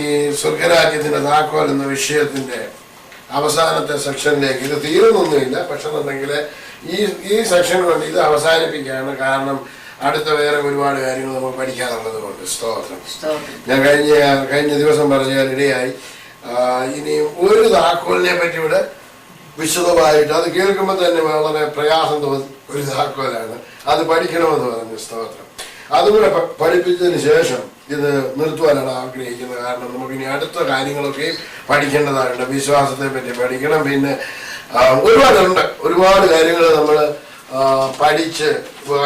ഈ സ്വർഗരാജ്യത്തിന്റെ താക്കോൽ എന്ന വിഷയത്തിന്റെ അവസാനത്തെ സെക്ഷനിലേക്ക് ഇത് തീരുന്നൊന്നുമില്ല. പക്ഷെ എന്നുണ്ടെങ്കിൽ ഈ സെക്ഷൻ കൊണ്ട് ഇത് അവസാനിപ്പിക്കുകയാണ്. കാരണം അടുത്ത വേറെ ഒരുപാട് കാര്യങ്ങൾ നമുക്ക് പഠിക്കാനുള്ളത് കൊണ്ട്. സ്തോത്രം. ഞാൻ കഴിഞ്ഞ ദിവസം പറഞ്ഞാൽ ഇടയായി ഇനിയും ഒരു താക്കോലിനെ പറ്റി ഇവിടെ വിശദമായിട്ട് അത് കേൾക്കുമ്പോൾ തന്നെ വളരെ പ്രയാസം തോന്നുന്ന ഒരു താക്കോലാണ്. അത് പഠിക്കണമെന്ന് പറഞ്ഞു. സ്തോത്രം. അതുകൂടെ പഠിപ്പിച്ചതിന് ശേഷം ഇത് നിർത്തുവാനാണ് ആഗ്രഹിക്കുന്നത്. കാരണം നമുക്ക് ഇനി അടുത്ത കാര്യങ്ങളൊക്കെ പഠിക്കേണ്ടതായുണ്ട്. വിശ്വാസത്തെ പറ്റി പഠിക്കണം. പിന്നെ ഒരുപാട് കാര്യങ്ങൾ നമ്മൾ പഠിച്ച്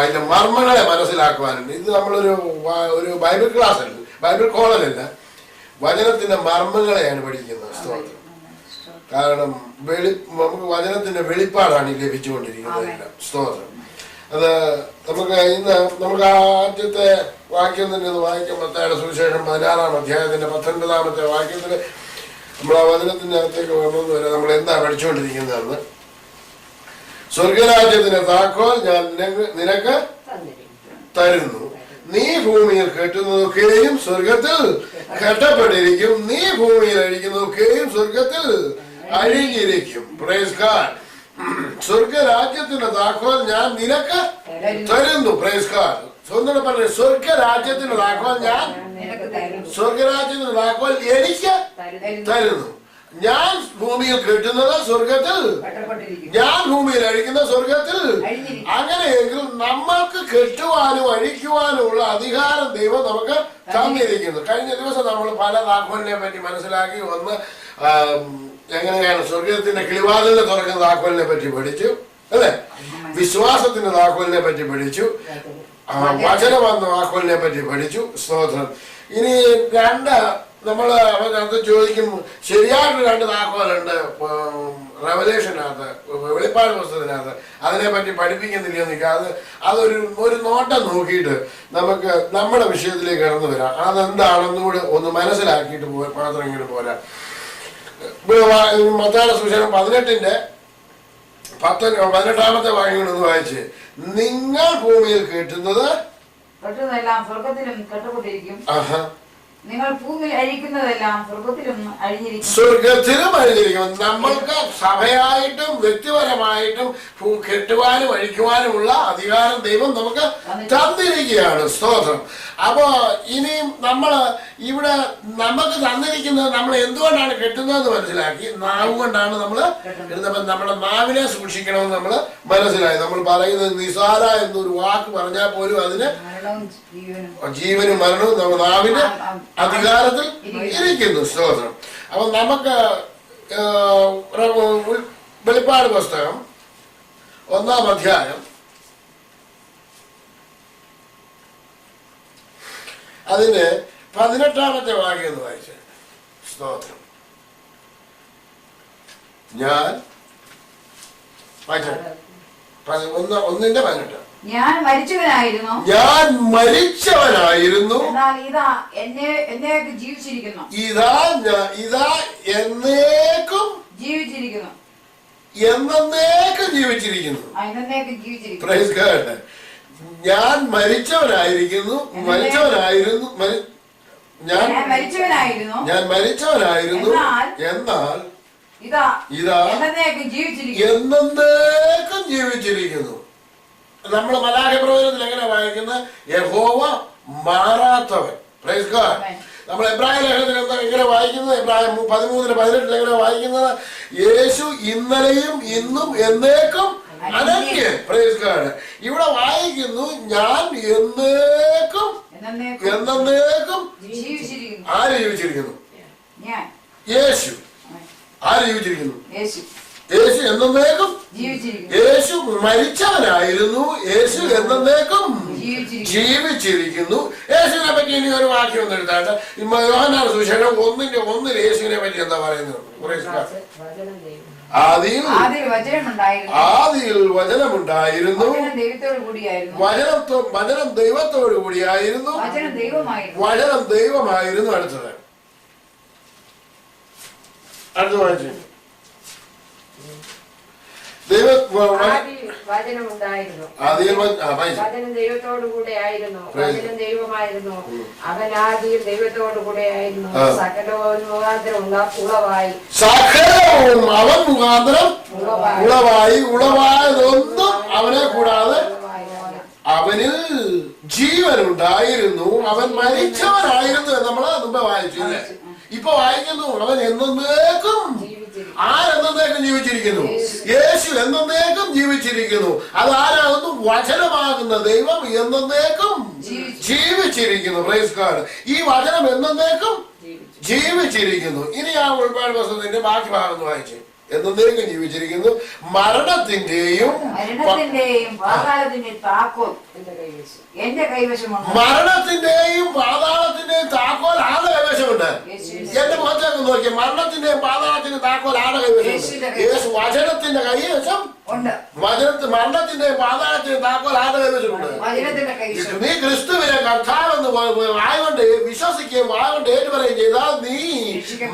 അതിന്റെ മർമ്മങ്ങളെ മനസ്സിലാക്കുവാനുണ്ട്. ഇത് നമ്മളൊരു ബൈബിൾ ക്ലാസ് അല്ല, ബൈബിൾ കോളേജല്ല, വചനത്തിന്റെ മർമ്മങ്ങളെയാണ് പഠിക്കുന്നത്. സ്തോത്രം. കാരണം നമുക്ക് വചനത്തിന്റെ വെളിപ്പാടാണ് ലഭിച്ചുകൊണ്ടിരിക്കുന്നത്. സ്തോത്രം. അത് നമുക്ക് ആദ്യത്തെ വാക്യം തന്നെ വായിക്കാം. മത്തായിയുടെ സുവിശേഷം 16-ാം അധ്യായത്തിന്റെ 19-ാമത്തെ വാക്യത്തില് നമ്മൾ ആ വചനത്തിന്റെ അകത്തേക്ക് വന്നത് വരെ നമ്മൾ എന്താ പഠിച്ചുകൊണ്ടിരിക്കുന്നതെന്ന്. സ്വർഗരാജ്യത്തിന്റെ താക്കോൽ ഞാൻ നിനക്ക് തരുന്നു. നീ ഭൂമിയിൽ കെട്ടുന്നതൊക്കെയും സ്വർഗത്തിൽ കെട്ടപ്പെട്ടിരിക്കും. നീ ഭൂമിയിൽ അഴിക്കുന്നതൊക്കെയും സ്വർഗത്തിൽ അഴിഞ്ഞിരിക്കും. Praise God. സ്വർഗരാജ്യത്തിന്റെ താക്കോൽ ഞാൻ നിനക്ക് തരുന്നു. Praise God. സ്വന്തം പറഞ്ഞു. സ്വർഗരാജ്യത്തിന്റെ താക്കോൽ സ്വർഗരാജ്യത്തിന്റെ താക്കോൽ എനിക്ക് തരുന്നു. ഞാൻ ഭൂമിയിൽ കെട്ടുന്നത് സ്വർഗത്തിൽ, ഞാൻ ഭൂമിയിൽ അഴിക്കുന്ന സ്വർഗത്തിൽ. അങ്ങനെയെങ്കിൽ നമ്മൾക്ക് കെട്ടുവാനും അഴിക്കുവാനുമുള്ള അധികാരം ദൈവം നമുക്ക് തന്നിരിക്കുന്നു. കഴിഞ്ഞ ദിവസം നമ്മൾ പല താക്കോലിനെ പറ്റി മനസ്സിലാക്കി. ഒന്ന് എങ്ങനെയാണ് സ്വർഗത്തിന്റെ കിളിവാതിലിനെ തുറക്കുന്ന താക്കോലിനെ പറ്റി പഠിച്ചു, അല്ലെ? വിശ്വാസത്തിന്റെ താക്കോലിനെ പറ്റി പഠിച്ചു. വചനം വന്ന താക്കോലിനെ പറ്റി പഠിച്ചു. സ്തോത്രം. ഇനി നമ്മൾ അത് ചോദിക്കും, ശരിയായിട്ട് 2 താക്കോലുണ്ട് റെവലേഷനകത്ത്, വെളിപ്പാട് പുസ്തകത്തിനകത്ത്. അതിനെപ്പറ്റി പഠിപ്പിക്കുന്നില്ല. അതൊരു നോട്ടം നോക്കിയിട്ട് നമുക്ക് നമ്മുടെ വിഷയത്തിലേക്ക് കടന്നു വരാം. അതെന്താണെന്നുകൂടെ ഒന്ന് മനസ്സിലാക്കിയിട്ട് മാത്രം ഇങ്ങോട്ട് പോരാ. മത്തായിയുടെ സുവിശേഷം 18-ാമത്തെ വാക്യങ്ങളൊന്ന് വായിച്ച്. നിങ്ങൾ ഭൂമിയിൽ കെട്ടുന്നത് സ്വർഗത്തിലും കെട്ടപ്പെട്ടിരിക്കും. നിങ്ങൾ ഭൂമിയിൽ അഴിക്കുന്നതെല്ലാം സ്വർഗത്തിലും അഴിഞ്ഞിരിക്കും. സ്വർഗത്തിലും അഴിഞ്ഞിരിക്കും. നമ്മൾക്ക് സഭയായിട്ടും വ്യക്തിപരമായിട്ടും കെട്ടുവാനും അഴിക്കുവാനുമുള്ള അധികാരം ദൈവം നമുക്ക് തന്നിരിക്കുകയാണ്. സ്തോത്രം. അപ്പോ ഇനിയും ഇവിടെ നമുക്ക് തന്നിരിക്കുന്നത് നമ്മൾ എന്തുകൊണ്ടാണ് കെട്ടുന്നതെന്ന് മനസ്സിലാക്കി. നാവ് കൊണ്ടാണ് നമ്മൾ ഇരുന്നപ്പോൾ നമ്മുടെ നാവിനെ സൂക്ഷിക്കണമെന്ന് നമ്മൾ മനസ്സിലായി. നമ്മൾ പറയുന്നത് നിസാര എന്നൊരു വാക്ക് പറഞ്ഞാൽ പോലും അതിന് ജീവനും മരണവും നമ്മുടെ നാവിന്റെ അധികാരത്തിൽ ഇരിക്കുന്നു. സ്തോത്രം. അപ്പൊ നമുക്ക് വെളിപ്പാട് പുസ്തകം 1-ാം അധ്യായം അതിന് 18-ാമത്തെ വാക്യം എന്ന് വായിച്ച. സ്തോത്രം. ഞാൻ 1:18. ഞാൻ മരിച്ചവനായിരുന്നു, എന്നാൽ ഇതാ എന്നേക്കും ജീവിച്ചിരിക്കുന്നു. ഇതാ എന്നേക്കും ജീവിച്ചിരിക്കുന്നു. എന്നേക്കും ജീവിച്ചിരിക്കുന്നു. Praise God. ഞാൻ മരിച്ചവനായിരുന്നു, എന്നാൽ ഇതാ എന്നേക്കും ജീവിച്ചിരിക്കുന്നു. നമ്മൾ മലാഖി പ്രവചനത്തിൽ എങ്ങനെ വായിക്കുന്നത്? യഹോവ മാറാത്തവൻ. Praise God. നമ്മൾ എബ്രായ ലേഖനത്തിൽ എങ്ങനെ വായിക്കുന്നത്? എബ്രായ 13-18 എങ്ങനെ വായിക്കുന്നത്? യേശു ഇന്നലെയും ഇന്നും എന്നേക്കും അനന്യൻ. Praise God. ഇവിടെ വായിക്കുന്നു ഞാൻ എന്നേക്കും ആര് ജീവിച്ചിരിക്കുന്നു? യേശു. ആര് ജീവിച്ചിരിക്കുന്നു? യേശു എന്നേക്കും യേശു മരിച്ചവനായിരുന്നു. യേശു എന്നേക്കും ജീവിച്ചിരിക്കുന്നു. യേശുവിനെ പറ്റി ഇനി ഒരു വാക്യം ഒന്ന് എടുത്താട്ട്. യോഹന്നാന്റെ സുവിശേഷം 1:1 യേശുവിനെ പറ്റി എന്താ പറയുന്നത്? ആദിയിൽ വചനമുണ്ടായിരുന്നു, വചനം ദൈവത്തോടു കൂടിയായിരുന്നു, വചനം ദൈവമായിരുന്നു. അടുത്ത വായിച്ചു. വചനമുണ്ടായിരുന്നു. ആദിയിൽ വചനം ദൈവത്തോടു കൂടെ ആയിരുന്നു. വചനം ദൈവമായിരുന്നു. അവൻ ആദിയിൽ ദൈവത്തോടു കൂടെ ആയിരുന്നു. സകലവും മുഖാന്തരം ഉളവായി. സകലവും അവൻ മുഖാന്തരം ഉളവായതൊന്നും അവനെ കൂടാതെ അവനിൽ ജീവനുണ്ടായിരുന്നു. അവൻ മരിച്ചവനായിരുന്നു എന്ന് നമ്മള് മുമ്പ് വായിച്ചില്ലേ? ഇപ്പൊ വായിക്കുന്നു അവൻ എന്നേക്കും ആരെന്നേക്കും ജീവിച്ചിരിക്കുന്നു. യേശു എന്നേക്കും ജീവിച്ചിരിക്കുന്നു. അതാരാകുന്നു? വചനമാകുന്ന ദൈവം എന്നേക്കും ജീവിച്ചിരിക്കുന്നു. Praise God. ഈ വചനം എന്നേക്കും ജീവിച്ചിരിക്കുന്നു. ഇനി ആ ഉൾപ്പാട് പുസ്തകത്തിന്റെ ബാക്കി ഭാഗം വായിച്ചു. എന്നേക്കും ജീവിച്ചിരിക്കുന്നു. മരണത്തിന്റെയും പാതാളത്തിന്റെയും താക്കോൽ എന്റെ കൈവശമുണ്ട്. മരണത്തിന്റെയും പാതാളത്തിന്റെയും താക്കോൽ ആരുടെ കൈവശമുണ്ട്? എന്റെ മുഖത്തേക്ക് നോക്കിയ മരണത്തിന്റെയും പാതാളത്തിന്റെയും താക്കോൽ ആരുടെ കൈവശമുണ്ട്? യേശു വചനത്തിന്റെ കൈവശം ഉണ്ട്. മരണത്തിന്റെയും പാതാളത്തിന്റെയും താക്കോൽ ആരുടെ കൈവശമുണ്ട്? നീ ക്രിസ്തുവിനെ കർത്താവെന്ന് വായുകൊണ്ട് വിശ്വസിക്കുകയും വായുകൊണ്ട് ഏറ്റുപറയുകയും ചെയ്താൽ നീ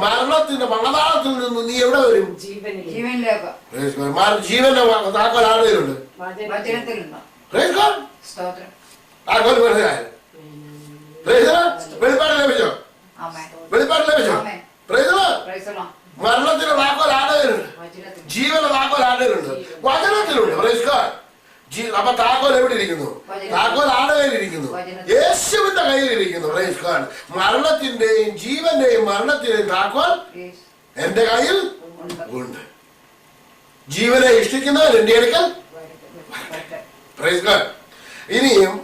മരണത്തിന്റെ പാതാളത്തിൽ നിന്ന് നീ എവിടെ വരും? ജീവന്റെ താക്കോൽ ആരുടെ കയ്യിലുണ്ട്? വെളിപ്പാട് ലഭിച്ചോ? വെളിപ്പാട് ലഭിച്ചോ? മരണത്തിന്റെ താക്കോൽ ആരുടെ കയ്യിലുണ്ട്? ജീവന്റെ താക്കോൽ ആരുടെ കയ്യിലുണ്ട്? വചനത്തിലുണ്ട്. അപ്പൊ താക്കോൽ എവിടെ ഇരിക്കുന്നു? താക്കോൽ ആരുടെ കയ്യിലിരിക്കുന്നു? യേശുവിന്റെ കയ്യിലിരിക്കുന്നു. മരണത്തിന്റെയും ജീവന്റെയും മരണത്തിന്റെയും താക്കോൽ എന്റെ കയ്യിൽ ഉണ്ട്. ജീവനെ ഇഷ്ടിക്കുന്നവർ എന്റെ അടുക്കൽ. ഇനിയും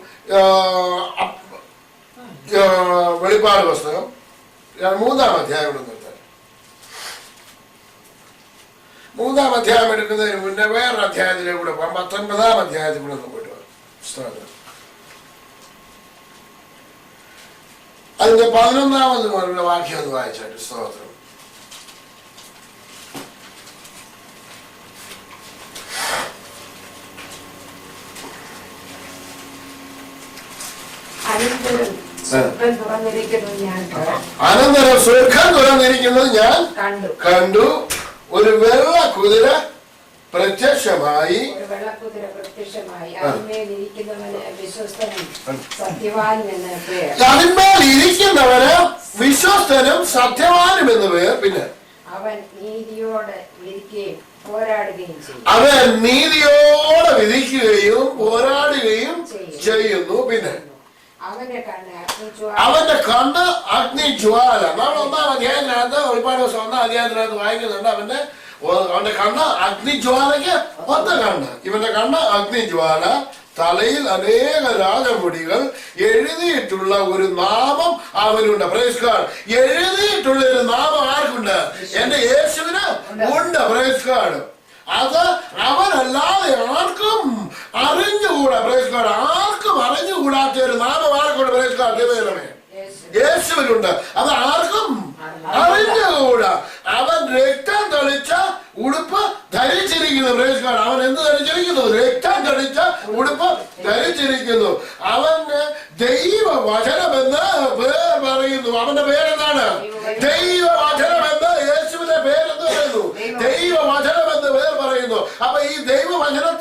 വെളിപ്പാട് പുസ്തകം 3-ാം അധ്യായം ഇവിടെ നിർത്താം. 3-ാം അധ്യായം എടുക്കുന്നതിന് മുന്നേ വേറൊരു അധ്യായത്തിലേക്ക് കൂടെ പോകാം. 19-ാം അധ്യായത്തിൽ കൂടെ ഒന്ന് പോയിട്ട് വരാം. അതിന്റെ 11-ാമത് വാക്യം ഒന്ന് വായിച്ചായിട്ട്. സ്തോത്രം. അനന്തരം സ്വർഗ്ഗം തുറന്നിരിക്കുന്നത് ഞാൻ കണ്ടു. ഒരു വെള്ള കുതിര പ്രത്യക്ഷമായി. അതിന്മേൽ ഇരിക്കുന്നവന് വിശ്വസ്തനും സത്യവാനും എന്ന് പേർ. പിന്നെ അവൻ നീതിയോടെ വിധിക്കുകയും പോരാടുകയും ചെയ്യുന്നു. പിന്നെ അവന്റെ കണ്ണ് അഗ്നിജ്വാല. നമ്മൾ 1-ാം അധ്യായത്തിനകത്ത് ഒരുപാട് ദിവസം 1-ാം അധ്യായത്തിനകത്ത് വായിക്കുന്നുണ്ട്. അവന്റെ കണ്ണ് അഗ്നിജ്വാലയ്ക്ക് ഒത്ത കണ്ണ്. ഇവന്റെ കണ്ണ് അഗ്നിജ്വാല. തലയിൽ അനേക രാജമുടികൾ. എഴുതിയിട്ടുള്ള ഒരു നാമം അവനുണ്ട്. Praise God. എഴുതിയിട്ടുള്ള ഒരു നാമം ആർക്കുണ്ട്? എന്റെ യേശുവിന് ഉണ്ട്. Praise God. അത് അവനല്ലാതെ ആർക്കും അറിഞ്ഞുകൂടാ. Praise God. ആർക്കും അറിഞ്ഞുകൂടാത്ത ഒരു നാമം ആർക്കുണ്ട്? Praise God. യേശുവിനുണ്ട്. അത് ആർക്കും അറിഞ്ഞുകൂടാ. അവൻ രക്തം തളിച്ച ഉടുപ്പ് ധരിച്ചിരിക്കുന്നു. Praise God. അവൻ എന്ത് ധരിച്ചിരിക്കുന്നു? രക്തം തളിച്ച ഉടുപ്പ് ധരിച്ചിരിക്കുന്നു. അവന് ദൈവവചനമെന്ന് പേർ പറയുന്നു. അവന്റെ പേരെന്താണ്? ദൈവവചനമെന്ന്. യേശുവിന്റെ പേരെന്ന് പറയുന്നു ദൈവവചനമെന്ന് പേർ പറയുന്നു. അപ്പൊ ഈ ദൈവവചനം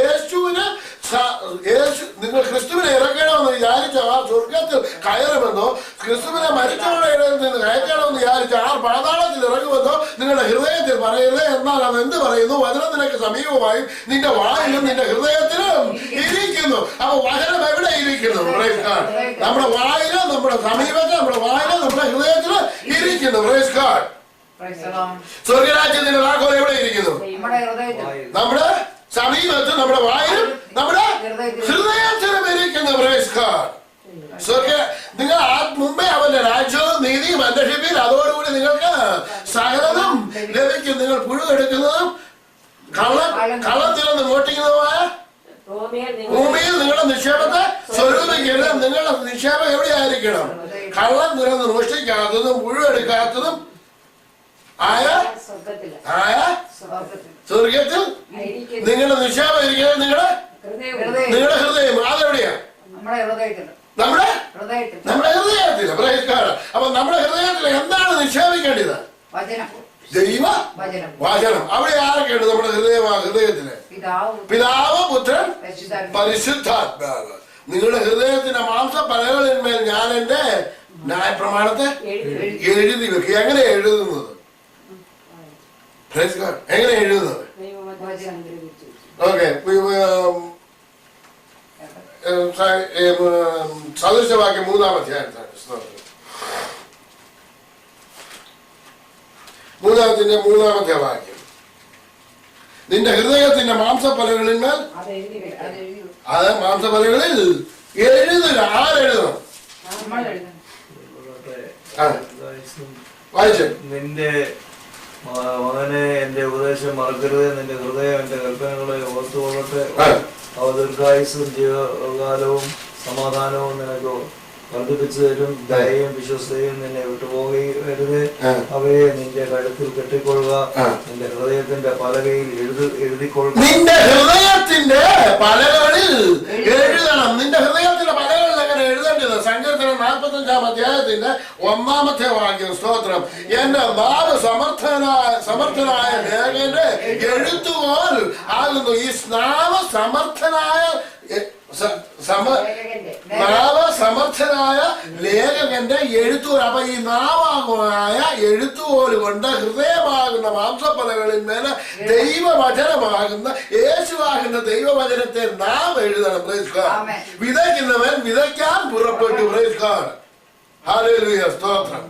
യേശുവിന് നിങ്ങൾ ക്രിസ്തുവിനെ ഇറക്കണമെന്ന് വിചാരിച്ച ആ സ്വർഗത്തിൽ കയറുമെന്നോ ക്രിസ്തുവിനെ മരിച്ചവരുടെ ഇടയിൽ നിന്ന് കയറ്റണമെന്ന് വിചാരിച്ച ആ പാതാളത്തിൽ ഇറങ്ങുമെന്നോ നിങ്ങളുടെ ഹൃദയത്തിൽ പറയരുത്. എന്നാൽ അത് എന്ത് പറയുന്നു? വചനം നിനക്ക് സമീപമായും നിന്റെ വായിലും നിന്റെ ഹൃദയത്തിലും ഇരിക്കുന്നു. അപ്പൊ വചനം എവിടെ ഇരിക്കുന്നു? നമ്മുടെ വായിലും നമ്മുടെ സമീപത്തിൽ നമ്മുടെ വായിലും നമ്മുടെ ഹൃദയത്തിലും ഇരിക്കുന്നു. Praise God. സ്വർഗരാജ്യത്തിന്റെ താക്കോൽ എവിടെ ഇരിക്കുന്നു? നമ്മുടെ സമീപത്ത് നമ്മുടെ വായിലും നമ്മുടെ ഹൃദയത്തിലും ഇരിക്കുന്നു. Praise God. നിങ്ങൾ മുമ്പേ അവന്റെ രാജ്യവും നീതിയും അന്വേഷിപ്പിൻ. അതോടുകൂടി നിങ്ങൾക്ക് സകലതും ലഭിക്കും. നിങ്ങൾ പുഴുവെടുക്കുന്നതും കള്ളം തിരന്ന് മോഷ്ടിക്കുന്നതുമായ ഭൂമിയിൽ നിങ്ങളുടെ നിക്ഷേപത്തെ സ്വരൂപിക്കണം. നിങ്ങളുടെ നിക്ഷേപം എവിടെയായിരിക്കണം? കള്ളം തിരന്ന് മോഷ്ടിക്കാത്തതും പുഴുവെടുക്കാത്തതും ആയ സ്വർഗത്തിൽ നിങ്ങളുടെ നിക്ഷേപം ഇരിക്കുന്നത് നിങ്ങളുടെ ഹൃദയം. അതെവിടെയാ? നമ്മുടെ ഹൃദയത്തിൽ. അപ്പൊ നമ്മുടെ ഹൃദയത്തിൽ എന്താണ് നിക്ഷേപിക്കേണ്ടത്? ദൈവ വചനം. അവിടെ ആരൊക്കെയുണ്ട് നമ്മുടെ ഹൃദയത്തില്? പിതാവ്, പുത്രൻ, പരിശുദ്ധാത്മാവ്. നിങ്ങളുടെ ഹൃദയത്തിന്റെ മാംസപലകളിന്മേൽ ഞാൻ എന്റെ ന്യായപ്രമാണത്തെ എഴുതി വെക്കുക. എങ്ങനെ എഴുതുന്നത്? എങ്ങനെ എഴുതുന്നത്? ഓക്കെ, സദൃശവാക്യം 3-ാം അധ്യായത്തിലാണ്. 3-ാമത്തെ വാക്യം. നിന്റെ ഹൃദയത്തിന്റെ മാംസപലകളിന്മേൽ, അത് മാംസപലകളിൽ എഴുതുക. ആരെഴുതണം? വായിച്ചു. നിന്റെ മകനെ എന്റെ ഉപദേശം മറക്കരുത്, നിന്റെ ഹൃദയം എന്റെ കൽപ്പനകളെ ഓർത്തുകൊള്ളട്ടെ. അവ ദീർഘായുസ്സും ജീവകാലവും സമാധാനവും നിനക്ക് വർദ്ധിപ്പിച്ചു തരും. ദയയും വിശ്വസ്തയും നിന്നെ വിട്ടുപോകരുത്. അവയെ നിന്റെ കഴുത്തിൽ കെട്ടിക്കൊള്ളുക, നിന്റെ ഹൃദയത്തിന്റെ പലകയിൽ എഴുതിക്കൊള്ളുക. നിന്റെ ഹൃദയത്തിന്റെ പലകളിൽ എഴുതണം. നിന്റെ ഹൃദയത്തിന്റെ പലകളിൽ എങ്ങനെ എഴുതേണ്ടത്? സങ്കീർത്തനം 45-ാം അധ്യായത്തിന്റെ 1-ാമത്തെ വാക്യം. സ്തോത്രം. എന്റെ നാവ് സമർത്ഥനായ ലേഖകന്റെ എഴുത്തുപോൽ ആകുന്നു. ഈ നാവ് സമർത്ഥനായ സമർത്ഥനായ ലേഖകന്റെ എഴുത്തുപോൽ. അപ്പൊ ഈ നാവാകുമായ എഴുത്തുപോൽ കൊണ്ട് ഹൃദയമാകുന്ന മാംസപ്പലകളിന്മേല് ദൈവവചനമാകുന്ന യേശുവാകുന്ന ദൈവവചനത്തെ നാം എഴുതണം. വിതയ്ക്കുന്നവൻ വിതയ്ക്കാൻ പുറപ്പെട്ടു. ഹല്ലേലൂയ, സ്തോത്രം.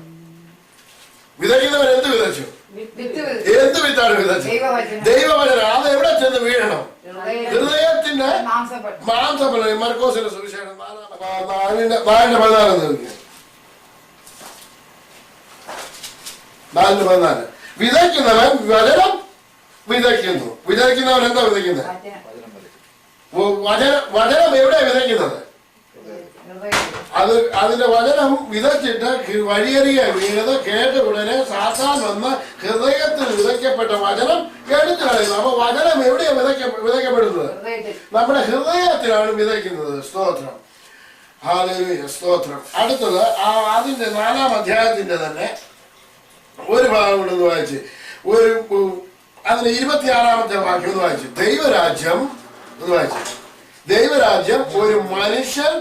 വിതയ്ക്കുന്നവൻ എന്ത് വിതച്ചു? എന്ത് വിത്താണ് വിതച്ചത്? ദൈവവചനം. അത് എവിടെ ചെന്ന് വീഴണം? ഹൃദയത്തിന്റെ മാംസഫലം. മർക്കോസിന്റെ സുവിശേഷം 4:14. വിതയ്ക്കുന്നവൻ വചനം വിതയ്ക്കുന്നു. വിതയ്ക്കുന്നവൻ എന്താ വിതയ്ക്കുന്നത്? വചനം എവിടെയാ വിതയ്ക്കുന്നത്? അതിന്റെ വചനം വിതച്ചിട്ട് വഴിയറിയ വീണത് കേട്ട ഉടനെ സാത്താൻ വന്ന് ഹൃദയത്തിൽ വിതയ്ക്കപ്പെട്ട വചനം എടുത്തു കളയുന്നു. അപ്പൊ വചനം എവിടെയാ വിതയ്ക്കപ്പെടുന്നത്? നമ്മുടെ ഹൃദയത്തിലാണ് വിതയ്ക്കുന്നത്. സ്തോത്രം. ഹല്ലേലൂയ, സ്തോത്രം. അടുത്തത് അതിന്റെ 4-ാം അധ്യായത്തിന്റെ തന്നെ ഒരു ഭാഗം കൊണ്ടൊന്ന് വായിച്ച്, അതിന് 26-ാമത്തെ വാക്യം ഒന്ന് വായിച്ചു. ദൈവരാജ്യം ഒന്ന് വായിച്ചു. ദൈവരാജ്യം ഒരു മനുഷ്യൻ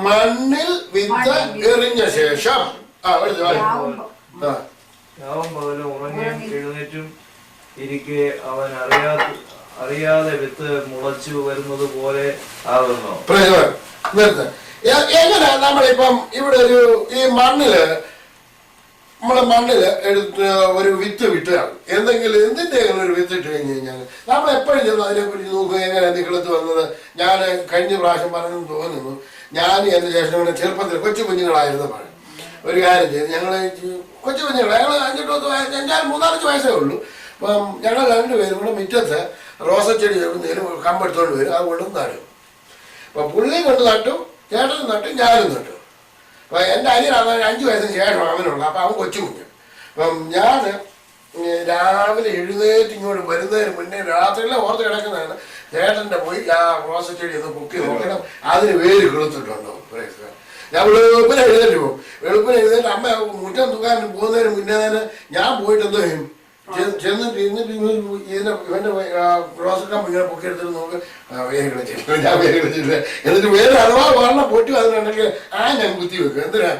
മണ്ണിൽ വിത്ത് എറിഞ്ഞ ശേഷം രാവും പകലും ഉറങ്ങിയും എഴുന്നേറ്റും ഇരിക്കെ അവൻ അറിയാതെ വിത്ത് മുളച്ചു വരുന്നത് പോലെ ആകുന്നു. എങ്ങനെ നമ്മളിപ്പം ഇവിടെ ഈ മണ്ണില് എടുത്ത് ഒരു വിത്ത് വിട്ടുകയാണ്. എന്തിന്റെ ഒരു വിത്ത് ഇട്ട് കഴിഞ്ഞ് കഴിഞ്ഞാൽ നമ്മൾ എപ്പോഴും ചെന്ന് അതിനെക്കുറിച്ച് നോക്കുക. എങ്ങനെ കിളത്ത് വന്നത്? ഞാൻ കഴിഞ്ഞ പ്രാവശ്യം പറഞ്ഞു തോന്നുന്നു. ഞാൻ എന്റെ ജ്യേഷ്ഠനെ ചെറുപ്പത്തിൽ കൊച്ചു കുഞ്ഞുങ്ങളായിരുന്നപ്പോൾ ഒരു കാര്യം ചെയ്ത്, ഞങ്ങൾ കൊച്ചു കുഞ്ഞുങ്ങൾ, ഞങ്ങൾ 5-3 വയസ്സേ ഉള്ളൂ. അപ്പം ഞങ്ങൾ രണ്ടുപേരും കൂടെ മുറ്റത്ത് റോസച്ചെടി എവിടുന്നേലും കമ്പെടുത്തോണ്ട് വരും. അത് കൊണ്ടും നടും. അപ്പം പുള്ളിയും കൊണ്ട് നട്ടു, ചേട്ടനും നട്ടു, ഞാനും നട്ടു. അപ്പൊ എന്റെ അനിയനാണ് 5 വയസ്സിന് ശേഷം അവനുള്ള. അപ്പൊ അവൻ കൊച്ചു കുഞ്ഞ്. അപ്പം ഞാൻ രാവിലെ എഴുന്നേറ്റ് ഇങ്ങോട്ട് വരുന്നതിന് മുന്നേ രാത്രിയിലെ ഓർത്ത് കിടക്കുന്നതാണ്. ചേട്ടന്റെ പോയി ആ റോസച്ചെടി ഒന്ന് പൊക്കി നോക്കണം, അതിന് വേര് കിളുത്തിട്ടുണ്ടോ. ഞാൻ വെളുപ്പിനെ എഴുന്നേറ്റ് പോകും. വെളുപ്പിനെ എഴുന്നേറ്റ് അമ്മ മുറ്റം തൂക്കാൻ പോകുന്നതിന് മുന്നേ തന്നെ ഞാൻ പോയിട്ട് എന്തോ ചെയ്യും, ചെന്നിട്ട് ഇവന്റെ റോസക്കം ഇങ്ങനെ പൊക്കി എടുത്തിട്ട് നോക്ക്, വേര് കളിച്ചില്ല. ഞാൻ വേര് കളിച്ചില്ല. എന്നിട്ട് വേറെ അഥവാ വെള്ളം പൊട്ടി വന്നിട്ടുണ്ടെങ്കിൽ ഞാൻ കുത്തി വെക്കും. എന്തിനാ?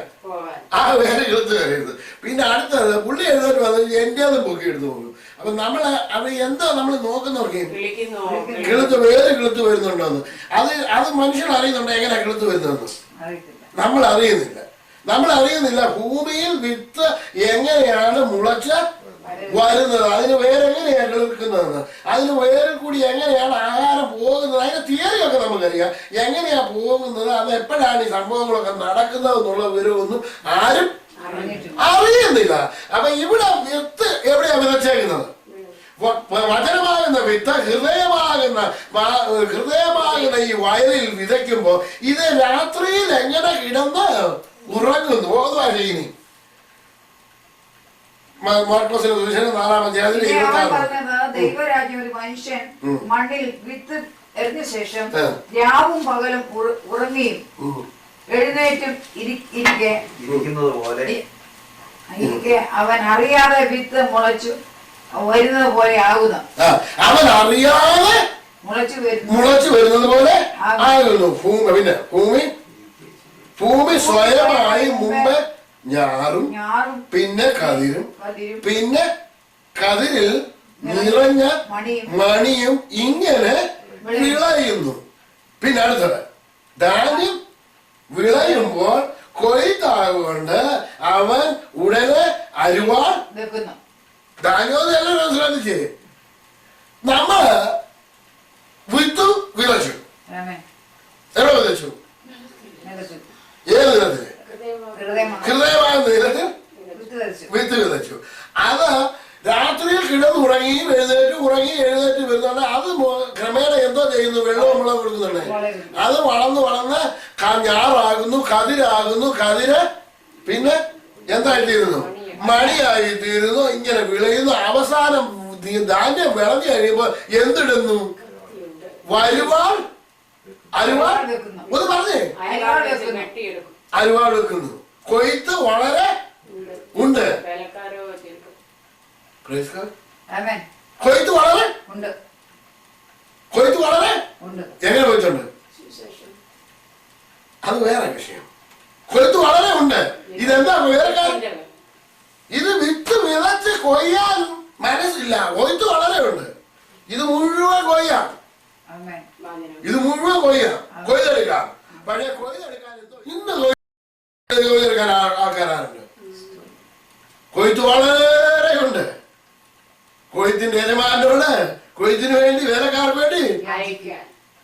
ആ വേറെ കിളുത്ത് കയറിയത്. പിന്നെ അടുത്തത് പുള്ളി എഴുന്നേറ്റ് വന്നിട്ട് എന്റെ അതും പൊക്കി എടുത്ത് നോക്കും. അപ്പൊ അത് എന്താ നമ്മൾ നോക്കുന്നവർക്ക് വേറെ കിളുത്ത് വരുന്നുണ്ടോന്ന്. അത് മനുഷ്യൻ അറിയുന്നുണ്ടോ എങ്ങനെയാ കിളുത്ത് വരുന്നതെന്ന്? നമ്മൾ അറിയുന്നില്ല. ഭൂമിയിൽ വിത്ത് എങ്ങനെയാണ് മുളച്ച് വരുന്നത്, അതിന് വേരെങ്ങനെയാണ് കിളിർക്കുന്നതെന്ന്, അതിന് വേരിൽ കൂടി എങ്ങനെയാണ് ആഹാരം പോകുന്നത്, അതിന്റെ തിയറിയൊക്കെ നമുക്കറിയാം. എങ്ങനെയാ പോകുന്നത്, അത് എപ്പോഴാണ് ഈ സംഭവങ്ങളൊക്കെ നടക്കുന്നത് എന്നുള്ള വിവരമൊന്നും ആരും അറിയുന്നില്ല. അപ്പൊ ഇവിടെ വിത്ത് എവിടെയാ വിതച്ചേക്കുന്നത്? വചനമാകുന്ന വിത്ത് ഹൃദയമാകുന്ന ഈ വയലിൽ വിതയ്ക്കുമ്പോ ഇത് രാത്രിയിൽ എങ്ങനെ കിടന്ന് ഉറങ്ങുന്നു. ഓതുവാശീനി മാർക്കോസിന്റെ സുവിശേഷം 4-ാം അധ്യായത്തിൽ ദൈവരാജ്യം ഒരു മനുഷ്യൻ മണ്ണിൽ വിത്ത് എറിഞ്ഞ ശേഷം രാവും പകലും ഉറങ്ങിയും എഴുന്നേറ്റും ഇരിക്കുന്നത് പോലെ എനിക്ക് അവൻ അറിയാതെ വിത്ത് മുളച്ചു വരുന്നത് പോലെ ആകുന്നു. അവൻ അറിയാതെ മുളച്ചു വരുന്നത് പോലെ ആകുന്നു. പിന്നെ ഭൂമി സ്വയമായി മുമ്പ് ഞാറും പിന്നെ കതിരും പിന്നെ കതിരിൽ നിറഞ്ഞ മണിയും ഇങ്ങനെ വിളയുന്നു. പിന്നെ അടുത്തത് ധാന്യം വിളയുമ്പോൾ കൊയ്ത്താകൊണ്ട് അവൻ ഉടനെ അരുവാൾ വെക്കുന്നു. ധാന്യം എല്ലാം ശ്രദ്ധിച്ചേ. നമ്മള് വിത്തു വിതച്ചു. എവിടെ വിതച്ചു? ഏത് നിലത്തില്? ഹൃദയമായ നിലത്തിൽ വിത്ത് വിതച്ചു. അത് രാത്രിയിൽ കിടന്നുറങ്ങി എഴുന്നേറ്റ് വരുന്നുണ്ട്. അത് ക്രമേണ എന്തോ ചെയ്യുന്നു? വെള്ളവും കൊടുക്കുന്നുണ്ട്. അത് വളർന്ന് ഞാറാകുന്നു, കതിരാകുന്നു. കതിര് പിന്നെ എന്തായിത്തീരുന്നു? മണിയായിത്തീരുന്നു. ഇങ്ങനെ വിളയുന്നു. അവസാനം ധാന്യം വിളഞ്ഞു കഴിയുമ്പോ എന്തിടുന്നു? അരുവാൾ ഒന്ന് പറഞ്ഞേ. അരുവാൾ വെക്കുന്നു. കൊയ്ത്ത് വളരെ ഉണ്ട്. കൊയ്ത്ത് വളരെ എങ്ങനെ കൊയ്ത്തുണ്ട്? അത് വേറെ വിഷയം. കൊയ്ത്ത് വളരെ ഉണ്ട്. ഇതെന്താ വേറെ കാര്യം? ഇത് വിത്ത് വിതച്ച് കൊയ്യാൻ മനസ്സില്ല. കൊയ്ത്ത് വളരെ ഉണ്ട്. ഇത് മുഴുവൻ കൊയ്യാം. കൊയ്തെടുക്കാം. പഴയ കൊയ്തെടുക്കാൻ ഇന്ന് കൊയ്തെടുക്കാൻ ആൾക്കാരുണ്ട്. കൊയ്ത്ത് വളരെ ഉണ്ട്. കൊയ്ത്തിന്റെ യജമാനോട് കൊയ്ത്തിന് വേണ്ടി വേലക്കാർക്ക് വേണ്ടി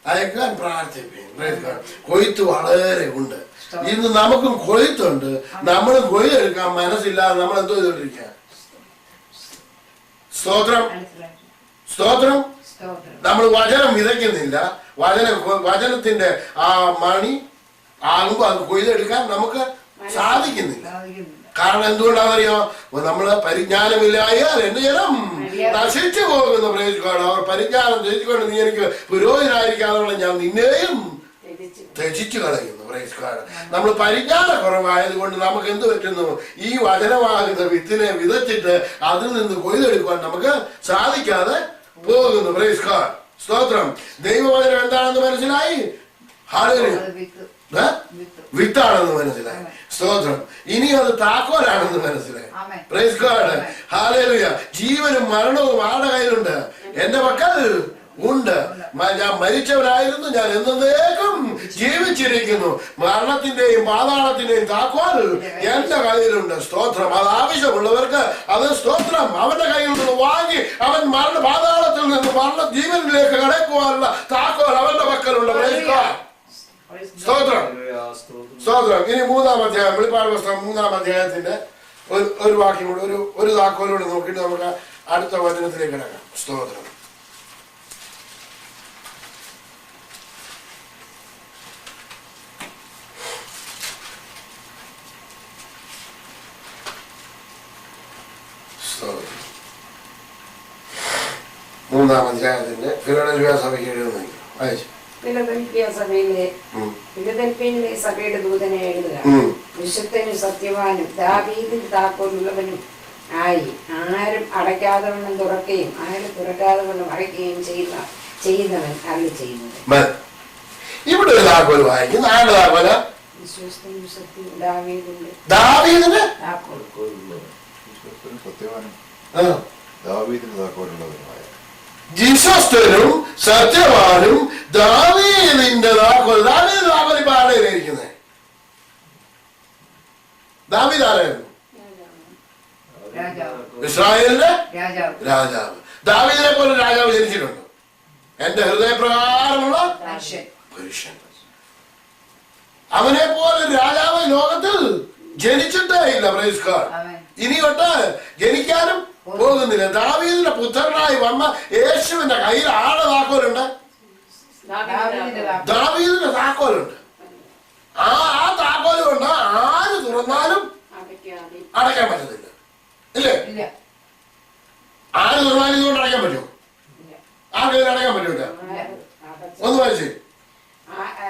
അയക്കാൻ പ്രാർത്ഥിപ്പിക്കും. കൊയ്ത്ത് വളരെ ഉണ്ട്. ഇന്ന് നമുക്കും കൊയ്ത്തുണ്ട്. നമ്മളും കൊയ്തെടുക്കാൻ മനസ്സില്ലാതെ നമ്മൾ എന്തോ ചെയ്തോണ്ടിരിക്കുക. സ്തോത്രം. നമ്മൾ വചനം വിതയ്ക്കുന്നില്ല. വചനത്തിന്റെ ആ മണി ആകുമ്പോ അത് കൊയ്തെടുക്കാൻ നമുക്ക് സാധിക്കുന്നില്ല. കാരണം എന്തുകൊണ്ടാണെന്നറിയോ? നമ്മള് പരിജ്ഞാനമില്ലായാൽ എന്റെ ജനം നശിച്ചു പോകുന്നു. പ്രേക്ഷിക്കാണ്. അവർ പരിജ്ഞാനം ത്യജിച്ചുകൊണ്ട് നീ എനിക്ക് പുരോഹിതനായിരിക്കാന്നുള്ള ഞാൻ നിന്നെയും ത്യജിച്ചു കളയുന്നു. പ്രേക്ഷിക്കാണ്. നമ്മൾ പരിജ്ഞാന കുറവായത് കൊണ്ട് നമുക്ക് എന്ത് പറ്റുന്നു? ഈ വചനമാകുന്ന വിത്തിനെ വിതച്ചിട്ട് അതിൽ നിന്ന് കൊയ്തെടുക്കുവാൻ നമുക്ക് സാധിക്കാതെ പോകുന്നു. പ്രേക്ഷിക്കാർ. സ്തോത്രം. ദൈവവചനം എന്താണെന്ന് മനസ്സിലായി. വിത്താണെന്ന് മനസ്സിലായി. സ്തോത്രം. ഇനി അത് താക്കോലാണെന്ന് മനസ്സിലായി. Praise God. ഹല്ലേലൂയ. ജീവനും മരണവും ആരുടെ കയ്യിലുണ്ട്? എന്റെ മക്കൾ ഉണ്ട്. ഞാൻ മരിച്ചവനായിരുന്നു, ഞാൻ എന്നേക്കും ജീവിച്ചിരിക്കുന്നു. മരണത്തിന്റെയും പാതാളത്തിന്റെയും താക്കോൽ എന്റെ കയ്യിലുണ്ട്. സ്തോത്രം. അത് ആവശ്യമുള്ളവർക്ക് അത് സ്തോത്രം അവന്റെ കയ്യിൽ നിന്ന് വാങ്ങി അവൻ പാതാളത്തിൽ നിന്ന് ജീവനിലേക്ക് കടക്കുവാനുള്ള താക്കോൽ അവന്റെ മക്കളുണ്ട്. സ്തോത്രം. ഇനി 3-ാം അധ്യായം, വെളിപ്പാട് പുസ്തകം 3-ാം അധ്യായത്തിന്റെ ഒരു വാക്യം കൂടെ, ഒരു താക്കോലോട് നോക്കിയിട്ട് നമുക്ക് അടുത്ത വചനത്തിലേക്ക് കിടക്കാം. സ്തോത്രം. മൂന്നാം അധ്യായത്തിന്റെ ഫിലഡൽഫിയ സഭയ്ക്ക് എഴുതുന്നു. വായിച്ചു. ഫിലദൽഫിയയിലെ സഭയുടെ ദൂതനെ എഴുതുക. വിശുദ്ധനും സത്യവാനും ദാവീദിന് താക്കോലുള്ളവനും ആയി ആരും അടയ്ക്കാതെ വണ്ണം തുറക്കുകയും ആരും തുറക്കാതെ വണ്ണം അടയ്ക്കുകയും ചെയ്യുന്നവൻ അരുളി ചെയ്യുന്നത്. ഇവിടെ ഒരു താക്കോൽ വായിക്കുന്നു. ആരുടെ താക്കോല? വിശ്വസ്തനും സത്യവും ദാവീദിന്റെ വിശ്വസ്തനും സത്യവാനും ദാവീദിന്റെ താക്കോൽ. ദാവീദ് താക്കോൽ ഇപ്പൊ ആരുടെ ഇരിക്കുന്നത്? ദാവീദ് ആരായിരുന്നു? ഇസ്രായേലിന്റെ രാജാവ്. ദാവീദിനെ പോലെ രാജാവ് ജനിച്ചിട്ടുണ്ട്. എന്റെ ഹൃദയപ്രകാരമുള്ള പുരുഷൻ. അവനെ പോലെ രാജാവ് ലോകത്തിൽ ജനിച്ചിട്ടേ ഇല്ല. Praise God. ഇനി തൊട്ട് ജനിക്കാനും പോകുന്നില്ല. ദാവീദിന്റെ പുത്രനായി വന്ന യേശുവിന്റെ കയ്യിൽ ആരുടെ താക്കോലുണ്ട്? ദാവീദിന്റെ താക്കോലുണ്ട്. ആ താക്കോല് കൊണ്ട് ആര് തുറന്നാലും അടയ്ക്കാൻ പറ്റത്തില്ല. ഇല്ലേ? ആര് തുറന്നാലും ഇതുകൊണ്ട് അടയ്ക്കാൻ പറ്റുമോ? ആർക്കെങ്കിലും അടയ്ക്കാൻ പറ്റൂല. ഒന്ന് വായിച്ചേ.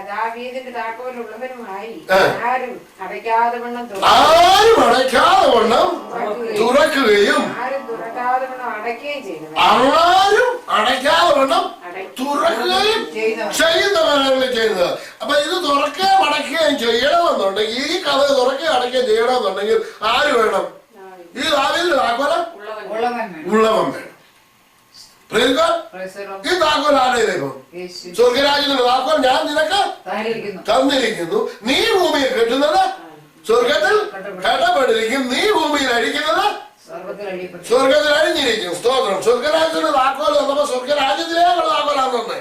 ദാവീദിന്റെ താക്കോലുള്ളവരുമായി ആരും അടയ്ക്കാതെ വണ്ണം തുറക്കുകയും ആരും തുറക്കാതെ വണ്ണം അടയ്ക്കുകയും ചെയ്യുന്നു. ആരും അടയ്ക്കാതെ വണ്ണം തുറക്കുകയും ചെയ്യുന്നവരാണ് ചെയ്യുന്നത്. അപ്പൊ ഇത് തുറക്കുകയും അടയ്ക്കുകയും ചെയ്യണമെന്നുണ്ടെങ്കിൽ, ഈ കഥ തുറക്കുകയും അടയ്ക്കുകയും ചെയ്യണമെന്നുണ്ടെങ്കിൽ ആര് വേണം? ഈ ദാവീദിന്റെ താക്കോല് ഉള്ളവൻ വേണം. ഈ താക്കോൽ ആരുടെയിലേക്കും? സ്വർഗരാജ്യത്തിന്റെ താക്കോൽ ഞാൻ നിനക്ക് തന്നിരിക്കുന്നു. നീ ഭൂമിയിൽ കെട്ടുന്നത് സ്വർഗത്തിൽ കടപ്പെട്ടിരിക്കും, നീ ഭൂമിയിൽ അഴിക്കുന്നത് സ്വർഗത്തിൽ അഴിഞ്ഞിരിക്കും. സ്തോത്രം. സ്വർഗരാജ്യത്തിന്റെ താക്കോൽ വന്നപ്പോ സ്വർഗരാജ്യത്തിലേക്കുള്ള താക്കോലാന്ന് തന്നെ.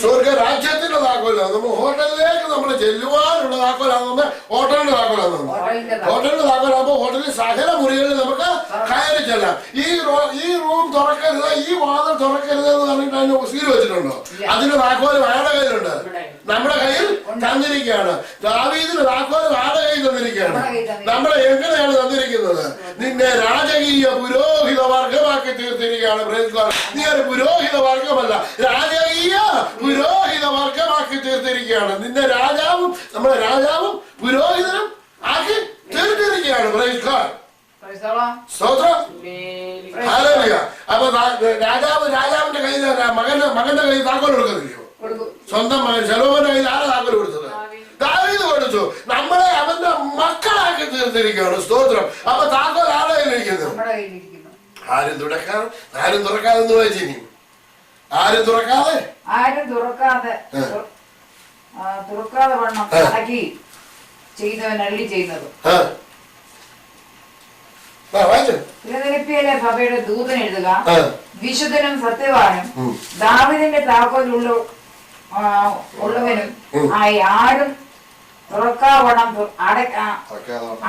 സ്വർഗരാജ്യത്തിന്റെ താക്കോലാണ്. നമ്മൾ ഹോട്ടലിലേക്ക് നമ്മൾ ചെല്ലുവാനുള്ള താക്കോലാന്ന്, ഹോട്ടലിന്റെ താക്കോലാന്ന്. ഹോട്ടലിന്റെ താക്കോലാകുമ്പോ ഹോട്ടലിൽ സകല മുറികളിൽ നമുക്ക് കയറി ചെല്ലാം. ഈ റൂം തുറക്കരുത്, ഈ വാതിൽ തുറക്കരുത് എന്ന് പറഞ്ഞിട്ട് അതിന് സീൽ വെച്ചിട്ടുണ്ടോ? അതിന്റെ താക്കോല് ആരുടെ കയ്യിലുണ്ട്? നമ്മുടെ കയ്യിൽ തന്നിരിക്കുകയാണ്. ദാവീദിന്റെ താക്കോല് ആരുടെ കയ്യിൽ തന്നിരിക്കുകയാണ്? നമ്മളെ എങ്ങനെയാണ് തന്നിരിക്കുന്നത്? നിന്നെ രാജകീയ പുരോഹിത വർഗമാക്കി തീർത്തിരിക്കുകയാണ്. നീ ഒരു പുരോഹിത വർഗമല്ല, രാജകീയ പുരോഹിത വർഗമാക്കി തീർത്തിരിക്കുകയാണ്. നിന്നെ രാജാവും, നമ്മുടെ രാജാവും പുരോഹിതനും ആക്കി തീർത്തിരിക്കുകയാണ്. സ്തോത്രം. അപ്പൊ രാജാവിന്റെ കയ്യിൽ, മകന്റെ കയ്യിൽ താക്കോൽ കൊടുക്കുന്നില്ലയോ? സ്വന്തം മകൻ ശലോമോന്റെ കയ്യിൽ ആരാ താക്കോൽ കൊടുത്തത്? ദാവീദ് കൊടുത്തു. നമ്മളെ അവന്റെ മക്കളാക്കി തീർത്തിരിക്കുകയാണ്. സ്തോത്രം. അപ്പൊ താക്കോൽ ആരുടെ കയ്യിലിരിക്കുന്നു? ആരും തുറക്കാതെ എന്ന് വായിച്ചിനി. ആരും തുറക്കാതെ വണ്ണം അടക്കി ചെയ്തവൻ അള്ളി ചെയ്യുന്നത്. ഫിലദെൽഫിയയിലെ സഭയുടെ ദൂതൻ എഴുതുക, വിശുദ്ധനും സത്യവാനും ദാവീദിന്റെ താക്കോൽ ഉള്ളവനും ആയി ആരും തുറക്കാവണ്ണം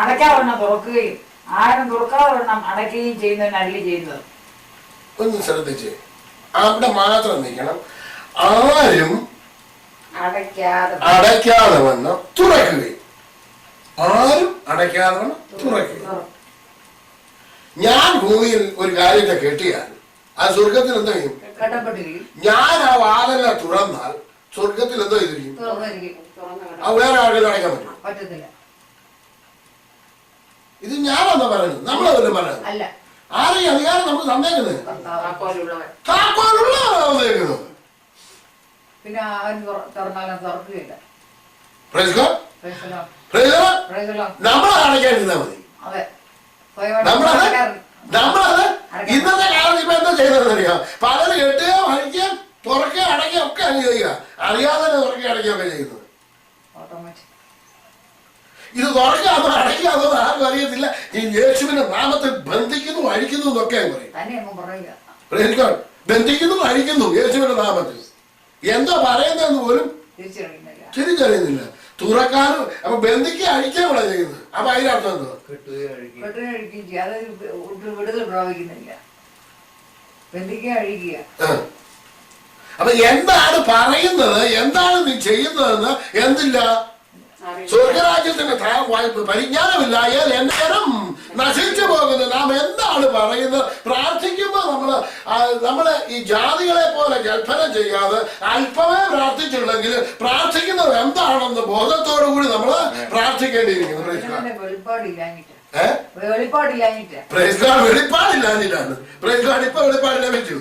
അടയ്ക്കാവണ്ണം തുറക്കുകയും ആരും തുറക്കാവണ്ണം അടയ്ക്കുകയും ചെയ്യുന്നവൻ അള്ളി ചെയ്യുന്നത്. ഒന്ന് ശ്രദ്ധിച്ച് അവിടെ മാത്രം നിൽക്കണം. ആരും അടയ്ക്കാതെ വണ്ണം തുറക്കുകയും, ആരും അടയ്ക്കാതെ വണ്ണം തുറക്കുകയും. ഞാൻ ഭൂമിയിൽ ഒരു കാര്യത്തെ കെട്ടിയാൽ ആ സ്വർഗത്തിൽ എന്താ ചെയ്യും? ഞാൻ ആ വാതില തുറന്നാൽ സ്വർഗത്തിൽ എന്താ ചെയ്തിരിക്കും? ആ വേറെ ആളുകൾ അടയ്ക്കാൻ പറ്റില്ല. ഇത് ഞാനെന്താ പറയുന്നത്? നമ്മളതല്ലേ പറയുന്നത്. ആരെയും അധികാരം നമുക്ക് തന്നേക്കുന്നത്? താക്കോലുള്ളവരാണ്. പിന്നെ തുറക്കുകയില്ല. നമ്മളെ അടയ്ക്കാതിരുന്നാ മതി. നമ്മളത് ഇന്നത്തെ കാലത്ത് ഇപ്പൊ എന്താ ചെയ്തതെന്നറിയാം? പലരും കെട്ടുക, അഴിക്കുക, തുറക്കുക, അടയ്ക്കുക ഒക്കെ അങ്ങ് ചെയ്യുക. അറിയാതെ തന്നെ തുറക്കുക അടയ്ക്കുകയൊക്കെ ചെയ്യുന്നത്. ഇത് തുറക്കാതെ അടയ്ക്കാതെ ആർക്കും അറിയത്തില്ല. ഈ യേശുവിന്റെ നാമത്തിൽ ബന്ധിക്കുന്നു, അഴിക്കുന്നു എന്നൊക്കെ പറയും. ബന്ധിക്കുന്നു, അഴിക്കുന്നു യേശുവിന്റെ നാമത്തിൽ. എന്താ പറയുന്നതെന്ന് പോലും തിരിച്ചറിയുന്നില്ല. തുറക്കാനും അപ്പൊ ബന്ധിക്കുക, അഴിക്കാനുള്ള ചെയ്യുന്നത്. അപ്പൊ അതിനർത്ഥം എന്തോ? വിടുതൽ പ്രാപിക്കുന്നില്ല. ബന്ധിക്കുക, അഴിക്കുക. അപ്പൊ എന്താണ് പറയുന്നത്, എന്താണ് നീ ചെയ്യുന്നതെന്ന് എന്തില്ല? സ്വർഗരാജ്യത്തിന്റെ പരിജ്ഞാനമില്ലായാൽ എന്തരം നശിച്ചു പോകുന്നത്. നാം എന്താണ് പറയുന്നത്? പ്രാർത്ഥിക്കുമ്പോ നമ്മള് ഈ ജാതികളെ പോലെ കൽപ്പന ചെയ്യാതെ അല്പമേ പ്രാർത്ഥിച്ചുള്ളെങ്കിൽ പ്രാർത്ഥിക്കുന്നത് എന്താണെന്ന് ബോധത്തോടു കൂടി നമ്മള് പ്രാർത്ഥിക്കേണ്ടിയിരിക്കുന്നു. വെളിപ്പാടില്ലാഞ്ഞിട്ടാണ്. ഇപ്പൊ വെളിപ്പാട് ലഭിച്ചു.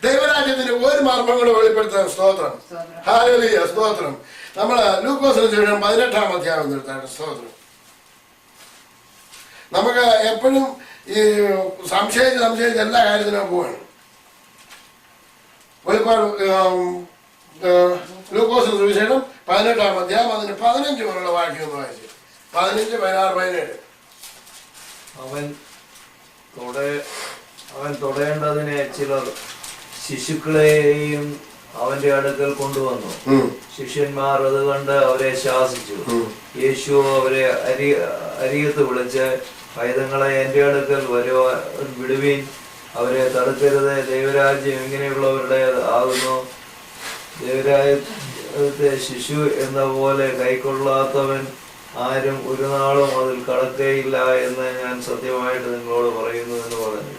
ദൈവരാജ്യത്തിന് ഒരു മർമ്മങ്ങളും വെളിപ്പെടുത്താൻ സ്തോത്രം. ഹല്ലേലൂയ, സ്തോത്രം. നമ്മള് ലൂക്കോസിന് 18-ാം അധ്യായം നിർത്താൻ സ്തോത്രം. നമുക്ക് എപ്പോഴും ഈ സംശയിച്ച് എല്ലാ കാര്യത്തിനും പോവാണ്. വെളിപ്പാട് ലൂക്കോസിന് സുവിശേഷം 18-ാം അധ്യായം അതിന് 15 വരെയുള്ള വാക്യം ഒന്ന് വായിച്ചു. 15, 16, 17. അവൻ തൊടേണ്ടതിനെ ചിലർ ശിശുക്കളെയും അവന്റെ അടുക്കൽ കൊണ്ടുവന്നു. ശിഷ്യന്മാർ അത് കണ്ട് അവരെ ശാസിച്ചു. യേശു അവരെ അരികത്ത് വിളിച്ച്, പൈതങ്ങളെ എന്റെ അടുക്കൽ വിടുവീൻ, അവരെ തടുക്കരുത്. ദൈവരാജ്യം ഇങ്ങനെയുള്ളവരുടെ ആകുന്നു. ദൈവരാജ്യത്തെ ശിശു എന്ന പോലെ കൈക്കൊള്ളാത്തവൻ ആരും ഒരു നാളും അതിൽ കടക്കയില്ല എന്ന് ഞാൻ സത്യമായിട്ട് നിങ്ങളോട് പറയുന്നു എന്ന് പറഞ്ഞു.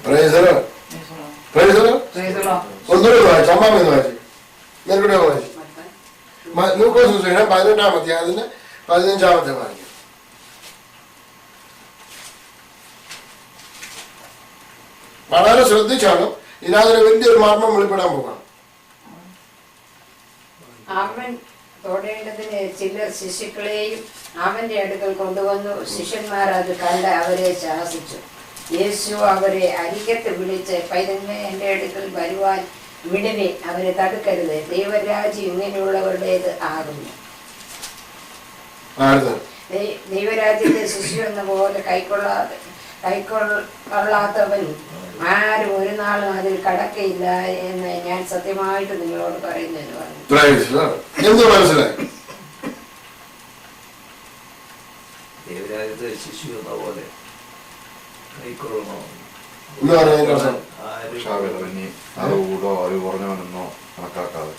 ലൂക്കോസ് 18-ാം അധ്യായത്തിന് 15-ാമത്തെ വാക്യം. വളരെ ശ്രദ്ധിച്ചാണ് ഇതിനകത്ത് വലിയൊരു മർമ്മം വെളിപ്പെടാൻ പോകണം. അവൻ തൊടേണ്ടതിന് ചിലർ ശിശുക്കളെയും അവന്റെ അടുക്കൽ കൊണ്ടുവന്നു. ശിഷ്യന്മാർ അത് കണ്ട് അവരെ ശാസിച്ചു. യേശു അവരെ അരികത്ത് വിളിച്ച്, പൈതങ്ങളെ എന്റെ അടുക്കൽ വരുവാൻ വിടനെ, അവരെ തടുക്കരുത്, ദൈവരാജ്യം ഇങ്ങനെയുള്ളവരുടേത് ആകുന്നു. ദൈവരാജ്യത്തെ ശിശു എന്ന പോലെ കൈക്കൊള്ളാത്തവൻ ആരും ഒരു നാളും അതിൽ കടക്കയില്ല എന്ന് ഞാൻ സത്യമായിട്ട് നിങ്ങളോട് പറയുന്നു എന്ന് പറഞ്ഞു. ദൈവരാജ്യത്തെ ശിശു എന്ന പോലെ കൈക്കൊള്ളണോ? അറിവ് കൂടോ അറിവ് കുറഞ്ഞവനെന്നോ കണക്കാക്കാതെ,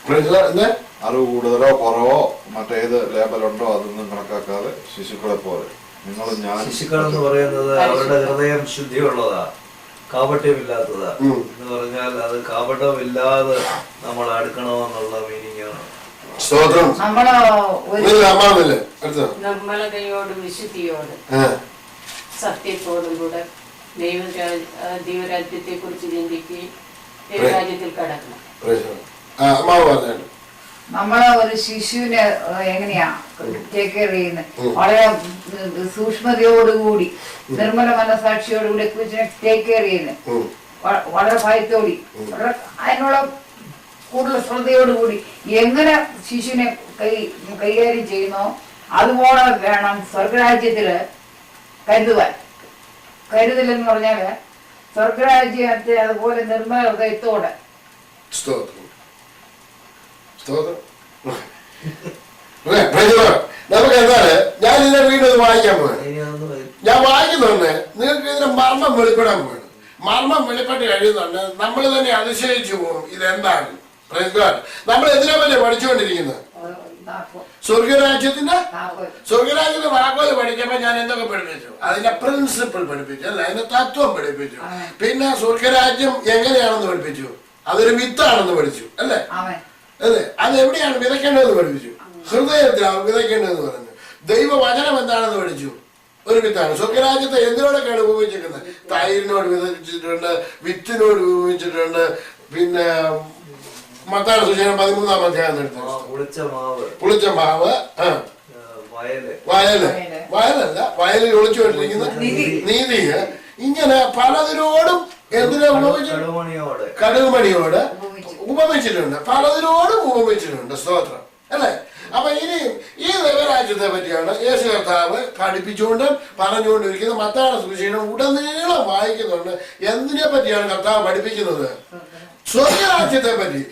മനസ്സിലായി? അറിവ് കൂടുതലോ കുറവോ മറ്റേത് ലേബലുണ്ടോ അതൊന്നും കണക്കാക്കാതെ ശിശുക്കളെ പോലെ നിങ്ങൾ ഞാൻ. ശിശുക്കൾ എന്ന് പറയുന്നത് അവരുടെ ഹൃദയം ശുദ്ധിയുള്ളതാ, കാപട്യമില്ലാത്തതാ. എന്ന് പറഞ്ഞാൽ അത് കാപട്യമില്ലാതെ നമ്മൾ അടുക്കണമെന്നുള്ള മീനിങ് ആണ്. നിർമ്മലതയോടും വിശുദ്ധിയോടും സത്യത്തോടും കൂടെ ദൈവരാജ്യത്തെ കുറിച്ച് ചിന്തിക്കുകയും ദൈവരാജ്യത്തിൽ കടക്കണം. നമ്മളെ ഒരു ശിശുവിനെ എങ്ങനെയാ ടേക്ക് കെയർ ചെയ്യുന്നത്? വളരെ സൂക്ഷ്മതയോടുകൂടി, നിർമ്മല മനസാക്ഷിയോടുകൂടി കൊച്ചിനെ ടേക്ക് കെയർ ചെയ്യുന്നത്, വളരെ ഭയത്തോടി, അതിനുള്ള കൂടുതൽ ശ്രദ്ധയോടുകൂടി എങ്ങനെ ശിശുവിനെ കൈകാര്യം ചെയ്യുന്നോ അതുപോലെ വേണം സ്വർഗരാജ്യത്തില് കരുതുവാൻ. കരുതലെന്ന് പറഞ്ഞാല് സ്വർഗരാജ്യത്തെ അതുപോലെ നിർമ്മല ഹൃദയത്തോടെ. നമുക്ക് എന്താണ്, ഞാൻ ഇതിന്റെ വീണ്ടും വായിക്കാൻ പോയത്, ഞാൻ വായിക്കുന്നുണ്ട്. നിങ്ങൾക്ക് ഇതിന്റെ മർമ്മം വെളിപ്പെടാൻ പോയത്. മർമ്മം വെളിപ്പെട്ട് കഴിയുന്നുണ്ട്. നമ്മൾ തന്നെ അതിശയിച്ചു പോകും ഇതെന്താണ്. നമ്മൾ എന്തിനെ പറ്റി പഠിച്ചുകൊണ്ടിരിക്കുന്നത്? സ്വർഗരാജ്യത്തിന്റെ വാക്കോല് പഠിക്കുമ്പോ ഞാൻ എന്തൊക്കെ പഠിപ്പിച്ചു? അതിന്റെ പ്രിൻസിപ്പിൾ പഠിപ്പിച്ചു, അല്ല അതിന്റെ തത്വം പഠിപ്പിച്ചു. പിന്നെ സ്വർഗരാജ്യം എങ്ങനെയാണെന്ന് പഠിപ്പിച്ചു. അതൊരു വിത്താണെന്ന് പഠിച്ചു, അല്ലേ? അതെ, അത് എവിടെയാണ് വിതയ്ക്കേണ്ടതെന്ന് പഠിപ്പിച്ചു. ഹൃദയത്തിലാണ് വിതയ്ക്കേണ്ടതെന്ന് പറഞ്ഞു. ദൈവവചനം എന്താണെന്ന് പഠിച്ചു. ഒരു വിത്താണ്. സ്വർഗരാജ്യത്തെ എന്തിനോടൊക്കെയാണ് ഉപയോഗിച്ചിരിക്കുന്നത്? തൈരിനോട് വിതച്ചിട്ടുണ്ട്, വിത്തിനോട് ഉപയോഗിച്ചിട്ടുണ്ട്. പിന്നെ മത്തായിയുടെ സുവിശേഷം 13-ാം അധ്യായം പുളിച്ച മാവ്, വയലല്ല, വയലിൽ ഒളിച്ചുകൊണ്ടിരിക്കുന്ന നീതി. ഇങ്ങനെ പലതിനോടും എന്തിനാ ഉപയോഗിച്ചു? കടുകുമണിയോട് ഉപമിച്ചിട്ടുണ്ട്, പലതിനോടും ഉപമിച്ചിട്ടുണ്ട്. സ്തോത്രം, അല്ലേ? അപ്പൊ ഇനിയും ഈ ദൈവരാജ്യത്തെ പറ്റിയാണ് യേശു കർത്താവ് പഠിപ്പിച്ചുകൊണ്ടും പറഞ്ഞുകൊണ്ടിരിക്കുന്നത്. മത്തായിയുടെ സുവിശേഷം ഉടനീളം വായിക്കുന്നുണ്ട്. എന്തിനെ പറ്റിയാണ് കർത്താവ് പഠിപ്പിക്കുന്നത്? സ്വർഗരാജ്യത്തെ പറ്റി.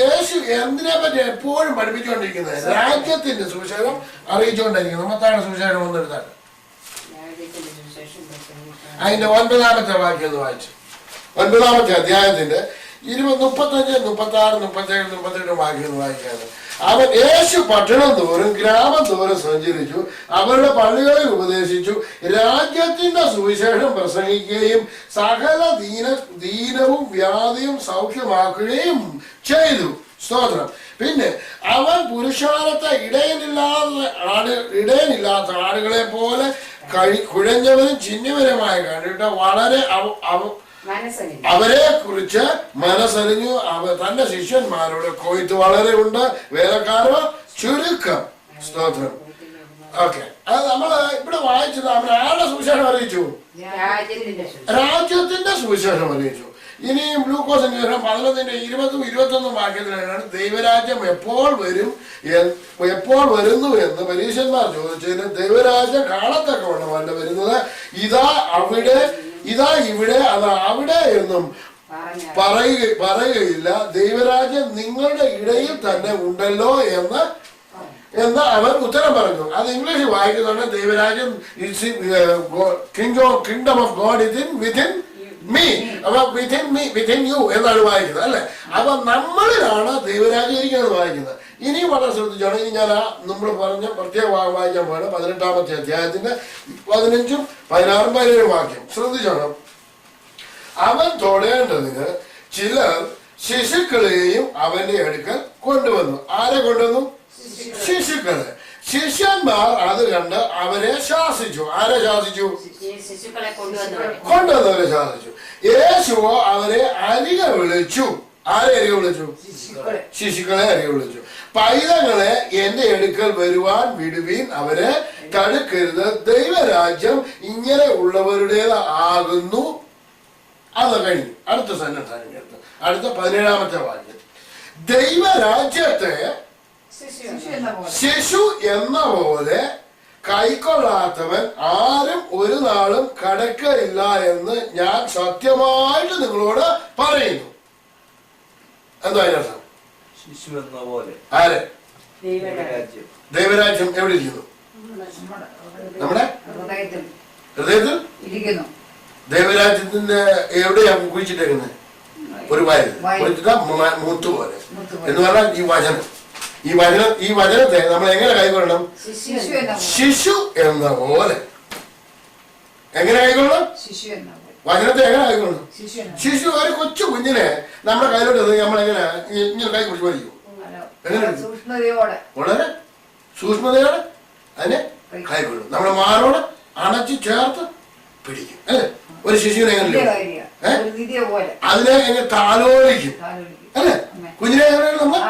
യേശു എന്തിനെ പറ്റി എപ്പോഴും പഠിപ്പിച്ചുകൊണ്ടിരിക്കുന്നത്? രാജ്യത്തിന്റെ സുവിശേഷം അറിയിച്ചുകൊണ്ടിരിക്കുന്നത്. മത്തായിയുടെ സുവിശേഷം ഒന്നെടുത്താണ് അതിന്റെ 9-ാമത്തെ വാക്യം ഒന്ന് വായിച്ചു. 9-ാമത്തെ അധ്യായത്തിന്റെ 35, 36, 37, 38 വാക്യം ഒന്ന് വായിക്കാണ്. അവൻ യേശു പട്ടണം തോറും ഗ്രാമം തോറും സഞ്ചരിച്ചു, അവരുടെ പള്ളികളിൽ ഉപദേശിച്ചു, രാജ്യത്തിന്റെ സുവിശേഷം പ്രസംഗിക്കുകയും സകല ദീനവും വ്യാധിയും സൗഖ്യമാക്കുകയും ചെയ്തു. സ്തോത്രം. പിന്നെ അവൻ പുരുഷാരത്തെ ഇടയനില്ലാത്ത ആടുകളെ പോലെ കുഴഞ്ഞവരും ചിഹ്നവരുമായി കണ്ടിട്ട് വളരെ അവരെ കുറിച്ച് മനസ്സറിഞ്ഞു. തന്റെ ശിഷ്യന്മാരോട് കൊയ്ത്ത് വളരെ ഉണ്ട്, വേലക്കാരോ ചുരുക്കം. സ്തോത്രം. ഓക്കെ, അത് നമ്മള് ഇവിടെ വായിച്ചത് അവൻ ആരുടെ സുവിശേഷം അറിയിച്ചു? രാജ്യത്തിന്റെ സുവിശേഷം അറിയിച്ചു. ഇനിയും ലൂക്കോസിന്റെ 11-20-21 വാക്യത്തിലാണ് ദൈവരാജ്യം എപ്പോൾ വരുന്നു എന്ന് പരീശന്മാർ ചോദിച്ചതിന് ദൈവരാജ്യം കാണത്തക്കവണ്ണമല്ല വരുന്നത്, ഇതാ ഇവിടെ അത് അവിടെ എന്നും പറയുകയില്ല. ദൈവരാജ്യം നിങ്ങളുടെ ഇടയിൽ തന്നെ ഉണ്ടല്ലോ എന്ന് അവൻ ഉത്തരം പറഞ്ഞു. അത് ഇംഗ്ലീഷിൽ വായിക്കുന്നുണ്ട്. ദൈവരാജ്യം kingdom of God within me, അപ്പൊ വിത്തിൻ യു എന്നാണ് വായിക്കുന്നത്, അല്ലെ? അപ്പൊ നമ്മളിലാണ് ദൈവരാജ്യം ഇരിക്കുന്നത് വായിക്കുന്നത്. ഇനിയും വളരെ ശ്രദ്ധിച്ചോണം. ഇനി ഞാൻ നമ്മൾ പറഞ്ഞ പ്രത്യേക വായിക്കാൻ പോയാണ് 18-ാമത്തെ അധ്യായത്തിന്റെ 15, 16, 17 വാക്യം ശ്രദ്ധിച്ചോണം. അവൻ തൊടേണ്ടതിന് ചിലർ ശിശുക്കളെയും അവന്റെ അടുക്കൽ കൊണ്ടുവന്നു. ആരെ കൊണ്ടുവന്നു? ശിശുക്കളെ. ശിഷ്യന്മാർ അത് കണ്ട് അവരെ ശാസിച്ചു. ആരെ ശാസിച്ചു? ഈ ശിശുക്കളെ കൊണ്ടുവന്നവരെ കൊണ്ടുവന്നവരെ ശാസിച്ചു. യേശുവോ അവരെ അരികെ വിളിച്ചു. ആരെ അരികെ വിളിച്ചു? ശിശുക്കളെ അരികെ വിളിച്ചു. പൈതങ്ങളെ എന്റെ അടുക്കൽ വരുവാൻ വിടുവീൻ, അവരെ തടുക്കരുത്, ദൈവരാജ്യം ഇങ്ങനെ ഉള്ളവരുടേത് ആകുന്നു. അത് കഴിഞ്ഞു. അടുത്ത സന്നദ്ധാനം എടുത്ത് അടുത്ത 17-ാമത്തെ വാക്യം. ദൈവരാജ്യത്തെ ശിശു എന്ന പോലെ കൈക്കൊള്ളാത്തവൻ ആരും ഒരു നാളും കടക്കയില്ല എന്ന് ഞാൻ സത്യമായിട്ട് നിങ്ങളോട് പറയുന്നു. എന്താ അതിനർത്ഥം? ശിശു എന്ന പോലെ ആര്? രാജ്യം. ദൈവരാജ്യം എവിടെ ഇരിക്കുന്നു? നമ്മുടെ ഹൃദയത്തിൽ ഇരിക്കുന്നു. ദൈവരാജ്യത്തിന്റെ എവിടെയാ കുഴിച്ചിട്ടേക്കുന്നത്? ഒരു വയൽ കുഴിച്ചിട്ട മൂത്ത് പോലെ എന്ന് പറഞ്ഞാൽ ഈ വചനത്തെ നമ്മൾ എങ്ങനെ കൈക്കൊള്ളണം? ശിശു എന്ന പോലെ. എങ്ങനെ കൈക്കൊള്ളണം? വചനത്തെ എങ്ങനെ കൈക്കൊള്ളണം? ശിശു ഒരു കൊച്ചു കുഞ്ഞിനെ നമ്മുടെ കയ്യിലോട്ട് നമ്മളെങ്ങനെ ഇങ്ങനെ കൈ പിടിച്ച് വലിക്കും? വളരെ സൂക്ഷ്മതയോടെ അതിനെ കൈക്കൊള്ളും. നമ്മുടെ മാറോട് അണച്ച് ചേർത്ത് പിടിക്കും. അല്ലേ? ഒരു ശിശുവിനെ അതിനെ എങ്ങനെ താലോലിക്കും? അല്ലേ? കുഞ്ഞിനെ നമ്മൾ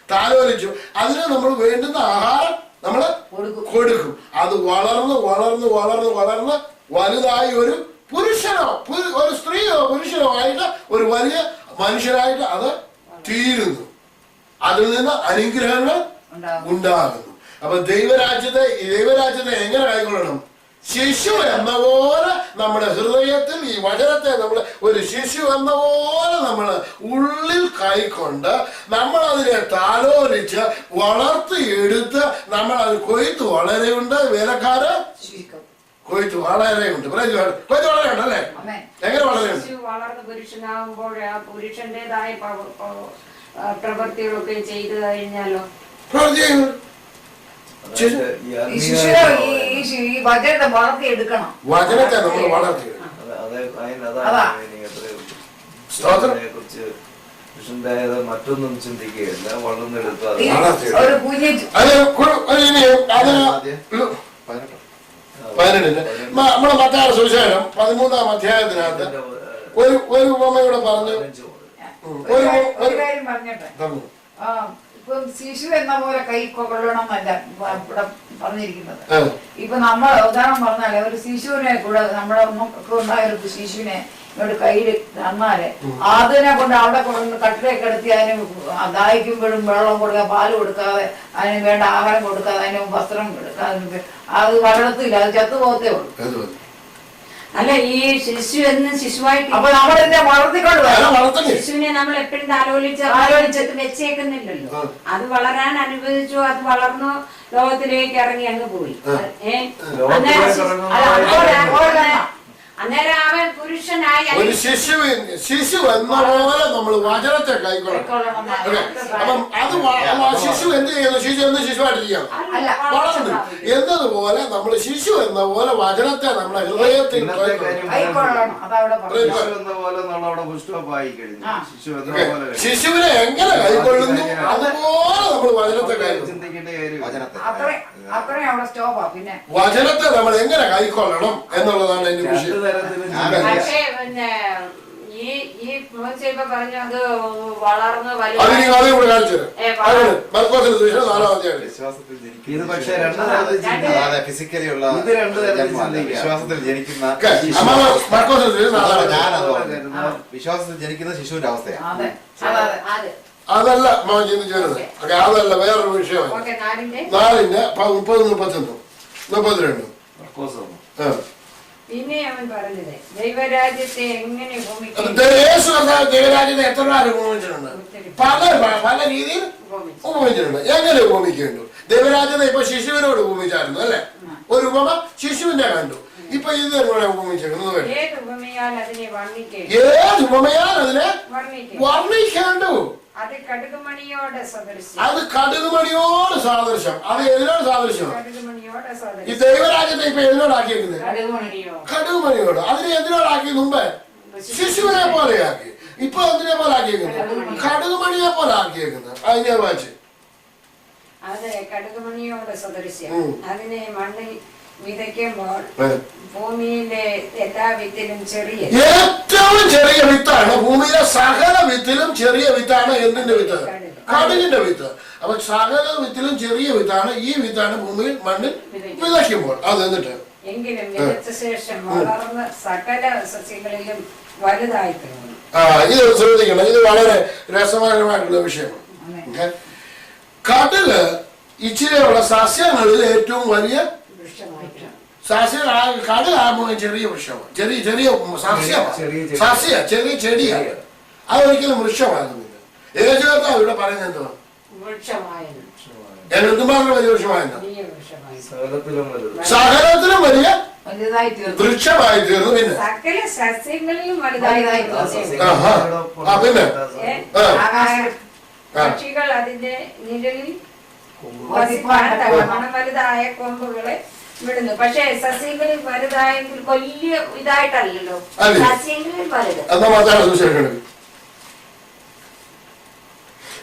താലോലിച്ചു അതിന് നമ്മൾ വേണ്ടുന്ന ആഹാരം നമ്മൾ കൊടുക്കും. അത് വളർന്ന് വളർന്ന് വളർന്ന് വളർന്ന് വലുതായി ഒരു പുരുഷനോ ഒരു സ്ത്രീയോ പുരുഷനോ ആയിട്ട് ഒരു വലിയ മനുഷ്യനായിട്ട് അത് തീരുന്നു. അതിൽ നിന്ന് അനുഗ്രഹങ്ങൾ ഉണ്ടാകുന്നു. അപ്പൊ ദൈവരാജ്യത്തെ എങ്ങനെ കൈക്കൊള്ളണം? ശിശു എന്ന പോലെ നമ്മുടെ ഹൃദയത്തിൽ ഈ വചനത്തെ നമ്മൾ ഒരു ശിശു എന്ന പോലെ നമ്മൾ ഉള്ളിൽ കൈക്കൊണ്ട് നമ്മൾ അതിനെ താലോലിച്ച് വളർത്തിയെടുത്ത് നമ്മൾ അത് കൊയ്ത്ത് വളരെയുണ്ട്. വേലക്കാര് കൊയ്ത്ത് വളരെയുണ്ട്. കൊയ്ത്ത് വളരെയുണ്ട് അല്ലേ? എങ്ങനെ വളരെയുണ്ട്? ശിശു വളർന്ന് പുരുഷനാകുമ്പോൾ ആ പുരുഷന്റേതായ പ്രവൃത്തികളൊക്കെ ചെയ്തു കഴിഞ്ഞാലോ വചനത്തെ വളർത്തിയെടുക്കണം. വചനത്തെ നമ്മൾ വളർത്തിയെടുക്കണം. മറ്റൊന്നും ചിന്തിക്കുകയല്ല, വളർന്നെടുക്കുക. നമ്മളെ മത്തായ സുവിശേഷം 13-ാം അധ്യായത്തിനകത്ത് ഒരു ഉപമയോടെ പറഞ്ഞു. ഒരു കാര്യം പറഞ്ഞോട്ടെ. ഇപ്പം ശിശു എന്ന പോലെ കൈ കൊള്ളണം എന്നല്ല ഇവിടെ പറഞ്ഞിരിക്കുന്നത്. ഇപ്പൊ നമ്മൾ ഉദാഹരണം പറഞ്ഞാല് ഒരു ശിശുവിനെ കൂടെ നമ്മുടെ ഉണ്ടായ ഒരു ശിശുവിനെ ഇങ്ങോട്ട് കയ്യിൽ തന്നാല് അതിനെ കൊണ്ട് അവിടെ കൊണ്ട് കട്ടിലേക്ക് എടുത്തി അതിന് ദാഹിക്കുമ്പോഴും വെള്ളം കൊടുക്കുക, പാല് കൊടുക്കാതെ, അതിന് വേണ്ട ആഹാരം കൊടുക്കാതെ, അതിന് വസ്ത്രം എടുക്കാതെ അത് വളർത്തില്ല, അത് ചത്തുപോകത്തേ ഉള്ളൂ. അല്ല, ഈ ശിശു എന്ന് ശിശുവായിട്ട് അപ്പൊ നമ്മളിതിനെ വളർത്തിക്കൊണ്ട് ശിശുവിനെ നമ്മൾ എപ്പോഴും താലോലിച്ചിട്ട് വെച്ചേക്കുന്നില്ലല്ലോ. അത് വളരാൻ അനുവദിച്ചു, അത് വളർന്നു ലോകത്തിലേക്ക് ഇറങ്ങി അങ്ങ് പോയി. അന്നേരം അവൻ പുരുഷനായി ഒരു ശിശു എന്ന പോലെ നമ്മൾ വചനത്തെ കൈക്കൊള്ളണം. അപ്പം അത് ശിശു എന്ത് ചെയ്യുന്നു? ശിശുവായിട്ടിരിക്കണം, വളർന്നു എന്നതുപോലെ നമ്മൾ ശിശു എന്ന പോലെ വചനത്തെ നമ്മുടെ ഹൃദയത്തിൽ ശിശുവിനെ എങ്ങനെ കൈക്കൊള്ളുന്നു അതുപോലെ നമ്മൾ വചനത്തെ വചനത്തെ നമ്മൾ എങ്ങനെ കൈക്കൊള്ളണം എന്നുള്ളതാണ് എന്റെ വിഷയം. പക്ഷേ പിന്നെ ഈ മോശം പറഞ്ഞു അത് വളർന്ന് ഇത് പക്ഷേ ഫിസിക്കലി ഉള്ള വിശ്വാസത്തിൽ ജനിക്കുന്ന വിശ്വാസത്തിൽ ജനിക്കുന്ന ശിശുവിന്റെ അവസ്ഥയാണ്. അതല്ല മോൻ ചിന്തിച്ചത്. അതല്ല, വേറൊരു വിഷയമാണ്. 4-ന്റെ 30, 31, 32. പിന്നെ അവൻ പറഞ്ഞത് ദൈവരാജ്യത്തെ എങ്ങനെ ദൈവരാജ്യത്തെ എത്ര ഉപമിച്ചിട്ടുണ്ട്? പല രീതിയിൽ ഉപമിച്ചിട്ടുണ്ട്. എങ്ങനെ ഉപമിക്കേണ്ടു? ദൈവരാജ്യത്തെ ഇപ്പൊ ശിശുവിനോട് ഉപമിച്ചായിരുന്നു അല്ലെ? ഒരു ഉപമ ശിശുവിന്റെ കണ്ടു. ഇപ്പൊ ഇത് എങ്ങനെ ഉപമിച്ചേക്കുന്നത്? ഏത് ഉപമയാൽ അതിനെ വർണ്ണിക്കേണ്ടു? അത് കടുകുമണിയോട് സദൃശ്യം. അത് എതിനോട് സാദൃശ്യം? ഈ ദൈവരാജ്യത്തെ ഇപ്പൊ എതിനോടാക്കിയേക്കുന്നത്? കടുകുമണിയോട്. അതിനെ എതിനോടാക്കി? മുമ്പേ ശിശുവിനെ പോലെയാക്കി. ഇപ്പൊ എന്തിനെ പോലെ ആക്കിയേക്കുന്നത്? കടുകുമണിയെ പോലെ ആക്കിയേക്കുന്നത്. അതിനെ വായിച്ച് അത് കടുകുമണിയോട് സദൃശ്യം. അതിനെ മണ്ണിൽ വിതയ്ക്കുമ്പോൾ ഭൂമിയിലെ എല്ലാ വിത്തിലും ഏറ്റവും ചെറിയ വിത്താണ് ഭൂമിയിലെ സകല വിത്തിലും ചെറിയ വിത്താണ്. എന്തിന്റെ വിത്ത്? കടുകിന്റെ വിത്ത്. അപ്പൊ സകല വിത്തിലും ചെറിയ വിത്താണ്. ഈ വിത്താണ് ഭൂമിയിൽ മണ്ണിൽ വിതയ്ക്കുമ്പോൾ. അത് എന്നിട്ട് എങ്കിലും വിതച്ച ശേഷം വളർന്ന് സകല സസ്യങ്ങളിലും വലുതായി തീർന്നു. ഇത് ശ്രദ്ധിക്കണം. ഇത് വളരെ രസകരമായിട്ടുള്ള വിഷയമാണ്. കടുക് ഇച്ചിരിയുള്ള സസ്യങ്ങളിൽ ഏറ്റവും വലിയ കടുകാകുമ്പോൾ ചെറിയ വൃക്ഷമാണ്. ചെറിയ ചെറിയ ചെടിയാണ്. അതൊരിക്കലും വൃക്ഷമാകുന്നില്ല. ഏകദേശം ഇവിടെ പറയുന്നത് എന്തുവാ? എന്തുമാത്രം വലിയ വൃക്ഷമായിരുന്നു? സകലത്തിലും വലിയ വൃക്ഷമായി തീർന്നു. പിന്നെ സകല സസ്യങ്ങളിലും വലുതായി പിന്നെ പക്ഷികൾ അതിന്റെ നിഴലിൽ വലുതായ കൊമ്പുകളെ വിടുന്നു. പക്ഷെ സസ്യങ്ങളിൽ വലുതായെങ്കിൽ വലിയ ഇതായിട്ടല്ലല്ലോ, സസ്യങ്ങളിൽ വലുത്.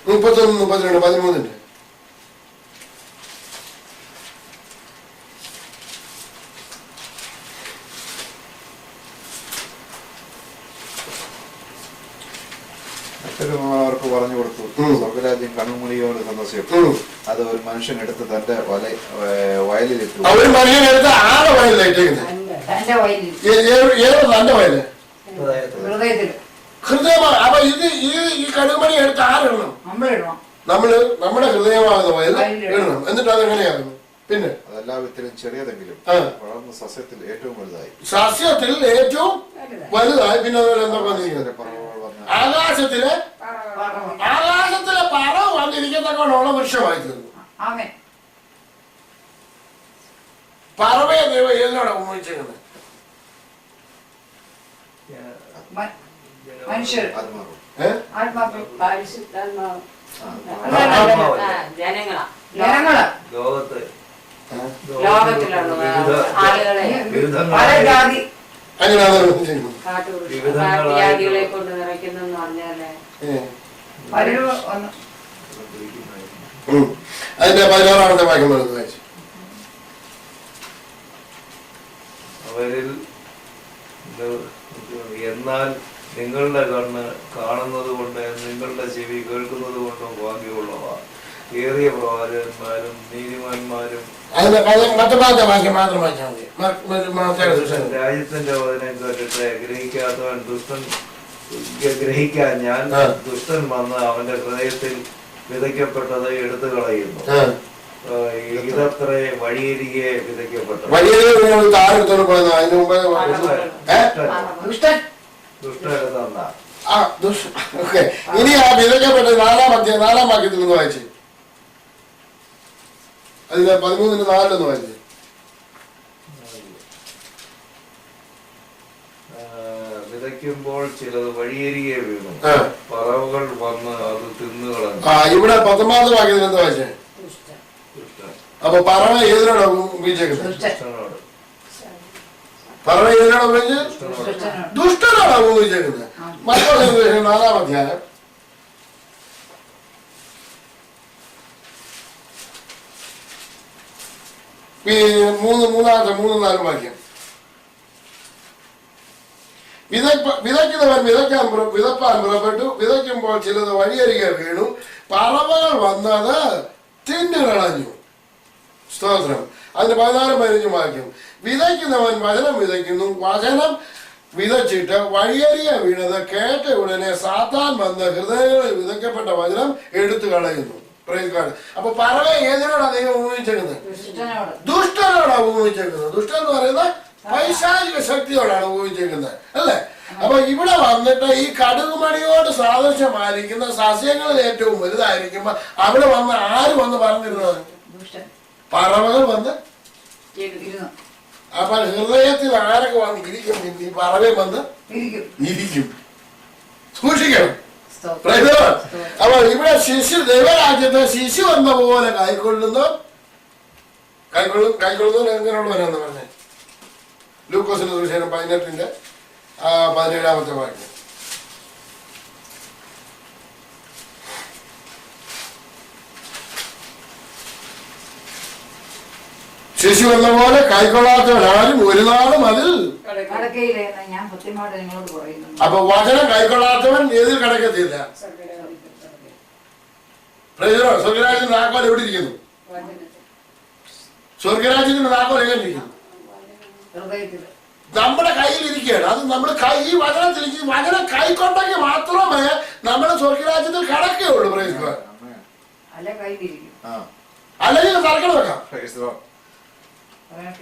31, 32, 13. അവർക്ക് പറഞ്ഞു കൊടുത്തു, സ്വർഗരാജ്യം കണ്ണുമണിയോട് സന്ദർശിച്ചു. അത് ഒരു മനുഷ്യൻ എടുത്ത് തന്റെ വയലിലിട്ടു. ഹൃദയമാണ്. അപ്പൊ ഇത് ഈ കടുകുമണി എടുത്ത് ആരിടണം? നമ്മള് നമ്മുടെ ഹൃദയമാകുന്ന വയൽ ഇടണം. എന്നിട്ട് അതെങ്ങനെയാകുന്നു? പിന്നെ അതെല്ലാ വിത്തിലും ചെറിയതെങ്കിലും വളർന്ന് സസ്യത്തിൽ ഏറ്റവും വലുതായി. സസ്യത്തിൽ ഏറ്റവും വലുതായി. പിന്നെ എന്താ പറഞ്ഞിരിക്കുന്നത്? ആകാശത്തിലെ പറവ് വന്നിരിക്കത്തക്കോണമുള്ള വൃക്ഷമായി തീർന്നു. പറവയെ ദൈവം ഏതിനോടെ ഉപയോഗിച്ചിരിക്കുന്നത്? മനുഷ്യർ ജനങ്ങള് ലോകത്തിലുള്ള ആളുകളെ പല ജാതി കാട്ടുവൃക്ഷങ്ങളെ കൊണ്ട് നിറയ്ക്കുന്നെന്ന് പറഞ്ഞാലേ അതിന്റെ 16-ാമത്തെ വാക്യം വായിച്ചു. അവരിൽ എന്നാൽ നിങ്ങളുടെ കണ്ണ് കാണുന്നത് കൊണ്ട് നിങ്ങളുടെ ചെവി കേൾക്കുന്നത് കൊണ്ടും ഭാഗ്യമുള്ളവ. ഏറിയ പ്രവാചകന്മാരും നീതിമാന്മാരും രാജ്യത്തിന്റെ വചനം കേട്ടിട്ട് ഗ്രഹിക്കാൻ ഞാൻ ദുഷ്ടൻ വന്ന് അവന്റെ ഹൃദയത്തിൽ വിതയ്ക്കപ്പെട്ടത് എടുത്തു കളയുന്നു. ഇതത്രേ വഴിയരികെ വിതയ്ക്കപ്പെട്ടത്. ഇനി ആ വിതയ്ക്കപ്പെട്ട 4-ാം വാക്യത്തിൽ നിന്ന് വായിച്ചു. അതിന് 13-4 വായിച്ചു. വിതയ്ക്കുമ്പോൾ ചിലത് വഴിയരികെ വീണു, പറവുകൾ വന്ന് അത് തിന്നുകളഞ്ഞു. ഇവിടെ 19-ാമത്തെ വാക്യത്തിൽ എന്താ വായിച്ചേ? അപ്പൊ പറവ ഏതിനോടാ ഉപയോഗിച്ചേക്കുന്നത്? പറവ ഏതിനോടാ ഉപയോഗിച്ചത്? ദുഷ്ടനോടാ ഉപയോഗിച്ചേക്കുന്നത്. മറ്റൊരു 4-ാം അധ്യായം 3-4 വാക്യം. വിതയ്ക്കുന്നവൻ വിതപ്പാൻ പുറപ്പെട്ടു. വിതയ്ക്കുമ്പോൾ ചിലത് വഴിയരികെ വീണു, പറവകൾ വന്നത് തിന്നുകളഞ്ഞു. സ്തോത്രം. അതിന് 14-15 വാക്യം. വിതയ്ക്കുന്നവൻ വചനം വിതയ്ക്കുന്നു. വചനം വിതച്ചിട്ട് വഴിയരികെ വീണത് കേട്ട ഉടനെ സാത്താൻ വന്ന് ഹൃദയങ്ങളിൽ വിതയ്ക്കപ്പെട്ട വചനം എടുത്തു കളയുന്നു. അപ്പൊ പറവ ഏതിനോടാ ദൈവം ഉപയോഗിച്ചേക്കുന്നത്? ദുഷ്ടനോടാ ഉപയോഗിച്ചേക്കുന്നത്. ദുഷ്ടൻ എന്ന് പറയുന്നത് പൈശാചിക ശക്തിയോടാണ് ഉപയോഗിച്ചേക്കുന്നത്, അല്ലേ? അപ്പൊ ഇവിടെ വന്നിട്ട് ഈ കടുകുമണിയോട് സാദൃശ്യമായിരിക്കുന്ന സസ്യങ്ങളിൽ ഏറ്റവും വലുതായിരിക്കുമ്പോ അവിടെ വന്ന് ആര് വന്ന് പറഞ്ഞിരുന്നത്? പറവകൾ വന്ന്. അപ്പൊ ഹൃദയത്തിൽ ആരൊക്കെ വന്ന് ഇരിക്കും? ഈ പറവയെ വന്ന് ഇരിക്കും. സൂക്ഷിക്കണം. അപ്പൊ ഇവിടെ ശിശു, ദൈവരാജ്യത്തെ ശിശു എന്ന പോലെ കൈക്കൊള്ളുന്നു. എങ്ങനെയുള്ളവരാന്ന് പറഞ്ഞേ? ലൂക്കോസിന്റെ സുവിശേഷം 18-ന്റെ 17-ാമത്തെ വാക്യം. ശിശു എന്ന പോലെ കൈക്കൊള്ളാത്തവരാരും ഒരു നാളും അതിൽ കടക്കയില്ലെന്ന് ഞാൻ കൃത്യമായിട്ട് നിങ്ങളോട് പറയുന്നു. അപ്പൊ വചനം കൈക്കൊള്ളാത്തവൻ ഏതിൽ കടക്കത്തില്ല. സ്വർഗരാജ്യത്തിന്റെ താക്കോൽ എവിടെ ഇരിക്കുന്നു? സ്വർഗരാജ്യത്തിന്റെ താക്കോൽ എങ്ങനെ ഇരിക്കുന്നു? ഹൃദയത്തിൽ നമ്മുടെ കയ്യിൽ ഇരിക്കുകയാണ്. അത് നമ്മൾ ഈ വചനത്തിൽ വചനം കൈക്കൊണ്ടെങ്കിൽ മാത്രമേ നമ്മൾ സ്വർഗരാജ്യത്തിൽ കടക്കുകയുള്ളൂ. പ്രേക്ഷിക്കുക അല്ല കയ്യിലിരിക്കും. അല്ലെങ്കിൽ തർക്കം വെക്കാം.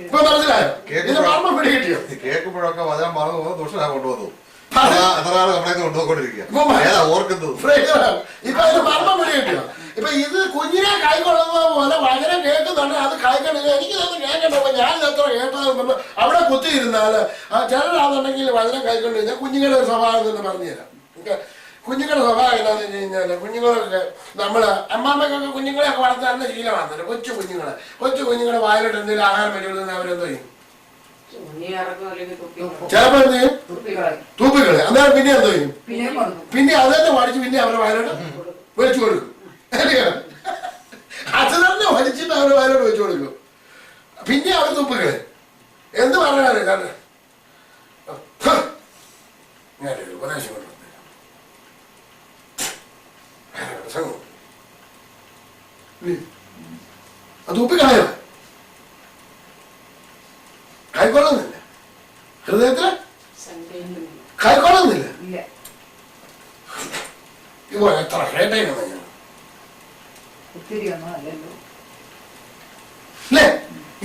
ഇപ്പൊ മനസ്സിലായോ? ഇതിന് മർമ്മം പിടികിട്ടിയോ? കേൾക്കുമ്പോഴൊക്കെ വചനം പറഞ്ഞു പോകുന്നത് ദുഷ്ടനാ കൊണ്ടുവന്നു. എത്ര നാൾ നമ്മളെ കൊണ്ടുപോയിക്കൊണ്ടിരിക്കുക ഓർക്കുന്നത്. ഇപ്പൊ അതിന് മർമ്മം പിടികിട്ടിയോ? ഇപ്പൊ ഇത് കുഞ്ഞിനെ കൈക്കൊള്ളുന്നത് പോലെ വചനം കേൾക്കുന്നുണ്ടെങ്കിൽ അത് കൈക്കൊണ്ടില്ല. എനിക്കിതൊന്നും കേൾക്കണ്ടപ്പോ ഞാൻ എത്ര കേട്ടതെന്ന് അവിടെ കുത്തിയിരുന്നാല് ചിലരാണെന്നുണ്ടെങ്കിൽ വചനം കൈക്കൊണ്ട് കഴിഞ്ഞാൽ കുഞ്ഞുങ്ങളുടെ ഒരു സ്വഭാവം തന്നെ പറഞ്ഞുതരാം. കുഞ്ഞുങ്ങളുടെ സ്വഭാവം എന്താണെന്ന് വെച്ച് കഴിഞ്ഞാൽ കുഞ്ഞുങ്ങളൊക്കെ നമ്മള് അമ്മാമ്മക്കൊക്കെ കുഞ്ഞുങ്ങളെയൊക്കെ വളർത്താറുന്ന ശീലമാണല്ലോ. കൊച്ചു കുഞ്ഞുങ്ങളെ വായിലോട്ട് എന്തെങ്കിലും ആഹാരം വരുന്നത് അവരെന്തോ ചെയ്യും? ചിലപ്പോ എന്ത് ചെയ്യും? തൂപ്പിക്കളെ. അന്നേരം പിന്നെ എന്തോ ചെയ്യും? പിന്നെ അത് തന്നെ പഠിച്ച് പിന്നെ അവരുടെ വായിലോട്ട് വെച്ചു കൊടുക്കും. അത് തന്നെ വലിച്ചിട്ട് അവരുടെ വായിലോട്ട് വെച്ചു കൊടുക്കും. പിന്നെ അവർ തുപ്പിക്കളെ. എന്ത് പറഞ്ഞാലും ഞാനൊരു ഉപദേശം കൊണ്ടു അത് ഉപ്പിക്കളയോ? കൈക്കൊള്ളുന്നില്ല. ഹൃദയത്തില് കൈക്കൊള്ളുന്നില്ല. ഇപ്പൊ എത്ര കേട്ടേക്കണം ഞാൻ ഒത്തിരി ഒന്നും അല്ലല്ലോ അല്ലേ?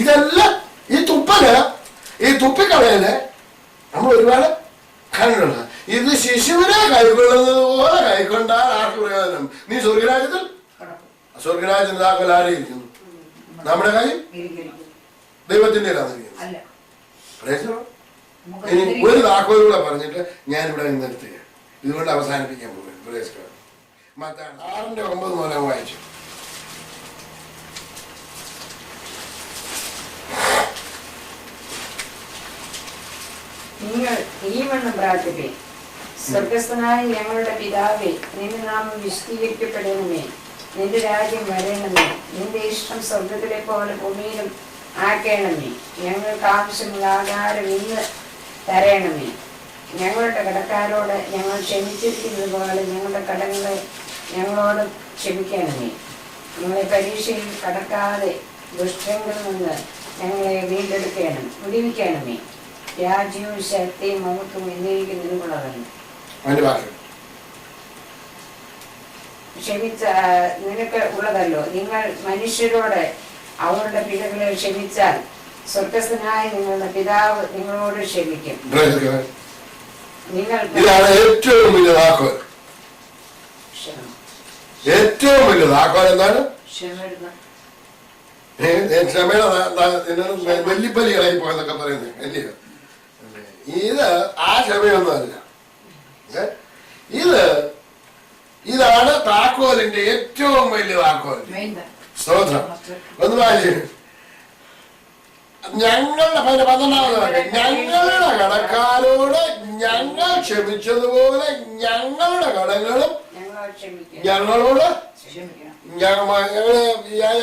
ഇതെല്ലാം ഈ തുപ്പിക്കളയല് നമ്മൾ ഒരുപാട് കണ്ടിട്ടുണ്ട്. ഇത് ശിശുവിനെ കൈക്കൊള്ളുന്നത് പോലെ കൈക്കൊണ്ടാൽ ആർക്ക് പ്രയോജനം? നീ സ്വർഗരാജ്യത്തിൽ സ്വർഗരാജ്യത്തിന് താക്കോൽ ആരെയിരിക്കുന്നു? നമ്മുടെ കൈ ദൈവത്തിന്റെ ഇനി ഒരു താക്കോലൂടെ പറഞ്ഞിട്ട് ഞാനിവിടെ നിർത്തുക. ഇതുകൊണ്ട് അവസാനിപ്പിക്കാൻ പോകുന്നു. മത്തായി 6:9 മുതൽ വായിച്ചു. നിങ്ങൾ ഈ വണ്ണം പ്രാർത്ഥിപ്പേ: സ്വർഗസ്ഥനായ ഞങ്ങളുടെ പിതാവേ, നിന്റെ നാമം വിശുദ്ധീകരിക്കപ്പെടണമേ, നിന്റെ രാജ്യം വരണമേ, നിന്റെ ഇഷ്ടം സ്വർഗത്തിലെ പോലെ ഭൂമിയിലും ആക്കണമേ. ഞങ്ങൾക്ക് ആവശ്യമുള്ള ആഹാരം ഇന്ന് തരണമേ. ഞങ്ങളുടെ കടക്കാരോട് ഞങ്ങൾ ക്ഷമിച്ചിരിക്കുന്നത് പോലെ ഞങ്ങളുടെ കടങ്ങളെ ഞങ്ങളോട് ക്ഷമിക്കണമേ. ഞങ്ങളെ പരീക്ഷയിൽ കടക്കാതെ ദുഷ്ടങ്ങളിൽ നിന്ന് ഞങ്ങളെ വിടുവിക്കണമേ. രാജ്യവും ശക്തിയും മഹത്വവും എന്നേക്കും നിനക്കുള്ളതല്ലോ. ക്ഷമിച്ച നിനക്ക് ഉള്ളതല്ലോ. നിങ്ങൾ മനുഷ്യരോട് അവരുടെ പിഴകളെ ക്ഷമിച്ചാൽ സ്വർഗസ്ഥനായ നിങ്ങളുടെ പിതാവ് നിങ്ങളോട് ക്ഷമിക്കും. ഇതാണ് ഏറ്റവും വലിയ താക്കോൽ. ഏറ്റവും വലിയ താക്കോൽ എന്താണ്? ക്ഷമയുടെ വെല്ലിപ്പലികളായി പോയെന്നൊക്കെ പറയുന്നത് അല്ലയോ? ഇത് ആ ക്ഷമയൊന്നുമല്ല. ഇതാണ് താക്കോലിന്റെ ഏറ്റവും വലിയ താക്കോൽ. സ്തോത്രം. ഒന്ന് വായിച്ചു. ഞങ്ങളുടെ 12ാമത് വാക്യം: ഞങ്ങളുടെ കടക്കാരോട് ഞങ്ങൾ ക്ഷമിച്ചതുപോലെ ഞങ്ങളുടെ കടങ്ങളും ഞങ്ങളോട്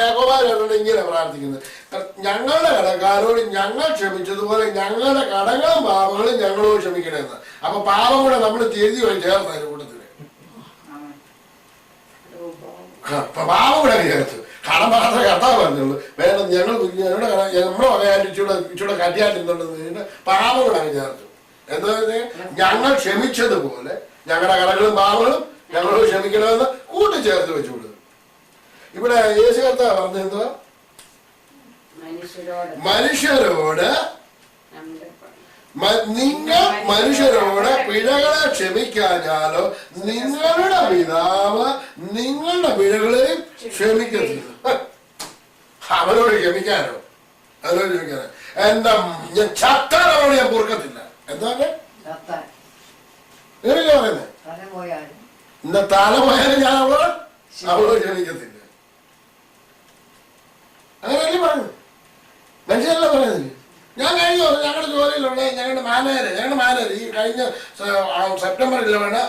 യാക്കോബാരോട് ഇങ്ങനെ പ്രാർത്ഥിക്കുന്നത്: ഞങ്ങളുടെ കടക്കാരോട് ഞങ്ങൾ ക്ഷമിച്ചതുപോലെ ഞങ്ങളുടെ കടങ്ങളും പാപങ്ങളും ഞങ്ങളോട് ക്ഷമിക്കണമെന്ന്. അപ്പൊ പാപം കൂടെ നമ്മൾ തിരിഞ്ഞു പോയി ചേർത്ത് അതിന്റെ കൂട്ടത്തില് പാപം കൂടെ ചേർത്ത്. കടം മാത്രമേ കർത്താവ് പറഞ്ഞുള്ളൂ. വേണം ഞങ്ങൾ ഞങ്ങളുടെ നമ്മുടെ വകയായിട്ട് ഇച്ചിടെ കട്ടിയാട്ടിന്നുണ്ടെന്ന് പാപം കൂടെ അങ്ങ് ചേർത്തു. എന്താ പറഞ്ഞാൽ ഞങ്ങൾ ക്ഷമിച്ചതുപോലെ ഞങ്ങളുടെ കടകളും പാപങ്ങളും ഞങ്ങളോട് ക്ഷമിക്കണമെന്ന് കൂട്ടിച്ചേർത്ത് വെച്ചു കൊടുക്കും. ഇവിടെ യേശു കർത്താവ് പറഞ്ഞെന്തുവാ? മനുഷ്യരോട് നിങ്ങൾ മനുഷ്യരോട് പിഴകളെ ക്ഷമിക്കാഞ്ഞാലോ നിങ്ങളുടെ പിതാവ് നിങ്ങളുടെ പിഴകളെ ക്ഷമിക്കത്തില്ല. അവരോട് ക്ഷമിക്കാനോ അവരോട് ക്ഷമിക്കാനോ? എന്താ ഞാൻ ചത്താനോട് ഞാൻ പൊറുക്കത്തില്ല. എന്താണ് ഇങ്ങനെയല്ലേ പറയുന്നത്? ഇന്ന തല പോയാലും ഞാൻ അവളോട് ക്ഷമിക്കത്തില്ല. അങ്ങനെയല്ലേ പറഞ്ഞു? മനുഷ്യരല്ല പറയുന്നില്ല. ഞാൻ കഴിഞ്ഞ ഞങ്ങളുടെ ജോലിയിലുള്ള ഞങ്ങളുടെ മാനേജർ ഈ കഴിഞ്ഞ സെപ്റ്റംബർ 11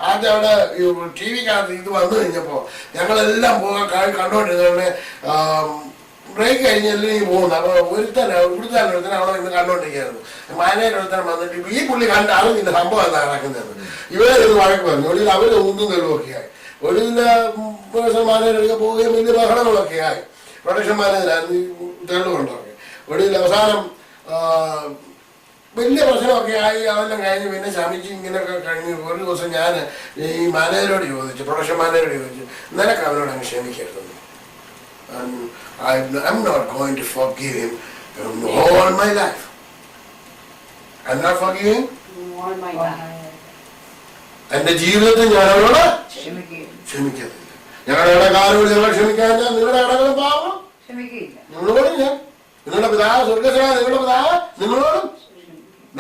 ആദ്യം അവിടെ TV-ക്കകത്ത് ഇത് വന്നു കഴിഞ്ഞപ്പോൾ ഞങ്ങളെല്ലാം പോകാൻ കണ്ടുകൊണ്ടിരുന്നതുകൊണ്ട് ബ്രേക്ക് കഴിഞ്ഞല്ലേ ഈ പോകുന്നു. അപ്പൊ ഒരുത്തന്നെ അവിടെ ഇന്ന് കണ്ടോണ്ടിരിക്കുകയായിരുന്നു. മാനേജർ വന്നിട്ട് ഈ പുള്ളി അറിഞ്ഞില്ല സംഭവം എന്താ നടക്കുന്നത്. ഇവരൊരു വഴക്ക് പറഞ്ഞു. ഒടുവിൽ അവര് ഒന്നും തെളിവൊക്കെ ആയി. ഒടുവിൽ മാനേജറൊക്കെ പോവുകയും വലിയ ബഹളങ്ങളൊക്കെ ആയി. പ്രൊഡക്ഷൻ മാനേജരായിരുന്നു തെളിവുണ്ടൊക്കെ. ഒടുവിൽ അവസാനം വലിയ പ്രശ്നമൊക്കെ ആയി. അതെല്ലാം കഴിഞ്ഞ് പിന്നെ ശമിച്ച് ഇങ്ങനെയൊക്കെ കഴിഞ്ഞ് ഒരു ദിവസം ഞാൻ ഈ മാനേജരോട് ചോദിച്ചു, പ്രൊഡക്ഷൻ മാനേജരോട് ചോദിച്ചു, നിനക്ക് അവനോട് അങ്ങ് ക്ഷമിക്കരുതെന്ന്. I'm not going to forgive him all my life. I'm not forgiving. All my life. എന്റെ ജീവിതത്തിൽ ഞാൻ അവരോട് ക്ഷമിക്കുകയില്ല. ക്ഷമിക്കത്തില്ല. ഞങ്ങളുടെ ഇടക്കാരോട് ഞങ്ങൾ ക്ഷമിക്കാൻ നിങ്ങളുടെ ഇടകളും പാവം ക്ഷമിക്കുകയില്ല. നിങ്ങളോടും ഞാൻ, നിങ്ങളുടെ പിതാവ് സ്വർഗ്ഗസ്ഥനായ നിങ്ങളുടെ പിതാവ് നിങ്ങളോടും.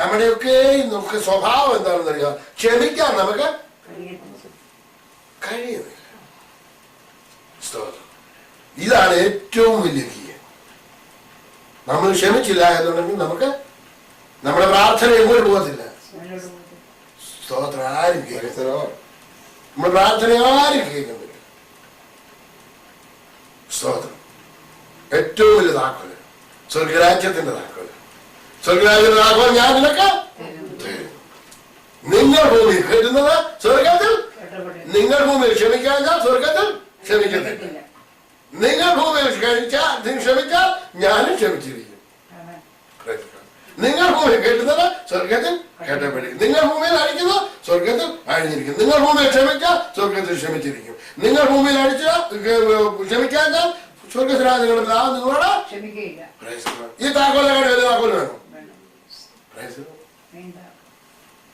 നമ്മുടെയൊക്കെ നമുക്ക് സ്വഭാവം എന്താണെന്ന് അറിയാം, ക്ഷമിക്കാൻ നമുക്ക് കഴിയുന്നില്ല. ഇതാണ് ഏറ്റവും വലിയ കീ. നമ്മൾ ക്ഷമിച്ചില്ല എന്നുണ്ടെങ്കിൽ നമുക്ക് നമ്മുടെ പ്രാർത്ഥന എങ്ങോട്ട് പോകത്തില്ല. സ്തോത്രം. ആരും കേൾക്കത്തില്ല. നമ്മുടെ പ്രാർത്ഥന ആരും കേൾക്കുന്നില്ല. സ്തോത്രം. ഏറ്റവും വലിയ താക്കോല് സ്വർഗരാജ്യത്തിന്റെ താക്കോല്. സ്വർഗരാജ്യത്തിന്റെ താക്കോൽ ഞാൻ നിനക്ക് തരും. നിങ്ങൾ ഭൂമിയിൽ കെട്ടുന്നത് സ്വർഗത്തിൽ, നിങ്ങൾ ഭൂമിയിൽ ക്ഷമിക്കാൻ ഞാൻ സ്വർഗത്തിൽ ക്ഷമിക്കത്തില്ല. നിങ്ങൾ ഭൂമിയിൽ ക്ഷമിച്ചാൽ ഞാനും ക്ഷമിച്ചിരിക്കും. നിങ്ങൾ ഭൂമിയിൽ കെട്ടുന്നത് സ്വർഗത്തിൽ കെട്ടപ്പെടിക്കും. നിങ്ങൾ ഭൂമിയിൽ അടിക്കുന്നത് സ്വർഗത്തിൽ അഴിഞ്ഞിരിക്കും. നിങ്ങൾ ഭൂമിയിൽ ക്ഷമിച്ചാൽ സ്വർഗത്തിൽ ക്ഷമിച്ചിരിക്കും. നിങ്ങൾ ഭൂമിയിൽ ക്ഷമിക്കാൻ സ്വർഗത്തിലാണ് നിങ്ങളുടെ പിതാവ് നിങ്ങളോട് ക്ഷമിക്കുകയില്ല. ഈ താക്കോലാണ് ഒരു താക്കോൽ വേണം.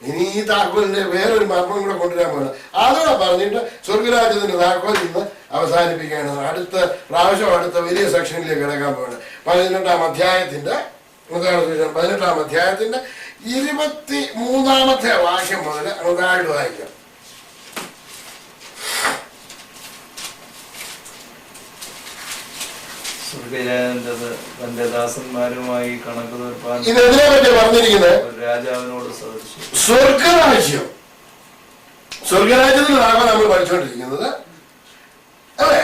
ഇനി ഈ താക്കോലിന്റെ വേറൊരു മർമ്മം കൂടെ കൊണ്ടുവരാൻ പോകണം. അതോടെ പറഞ്ഞിട്ട് സ്വർഗരാജ്യത്തിന്റെ താക്കോൽ ഇന്ന് അവസാനിപ്പിക്കുകയാണ്. അടുത്ത പ്രാവശ്യം അടുത്ത വലിയ സെക്ഷനിലേക്ക് കിടക്കാൻ പോകണം. 18-ാം അധ്യായത്തിന്റെ 18-ാം അധ്യായത്തിന്റെ 23-ാമത്തെ വാക്യം മുതൽ അങ്ങോട്ടായിട്ട് വായിക്കാം. തന്റെ ദാസന്മാരുമായി കണക്ക് തീർപ്പാൻ ഇതെതിനെ പറ്റി പറഞ്ഞിരിക്കുന്നത് രാജാവിനോട് സദൃശ്യം. സ്വർഗരാജ്യം. സ്വർഗരാജ്യത്തിലാണ് നമ്മൾ പഠിച്ചുകൊണ്ടിരിക്കുന്നത് അല്ലെ?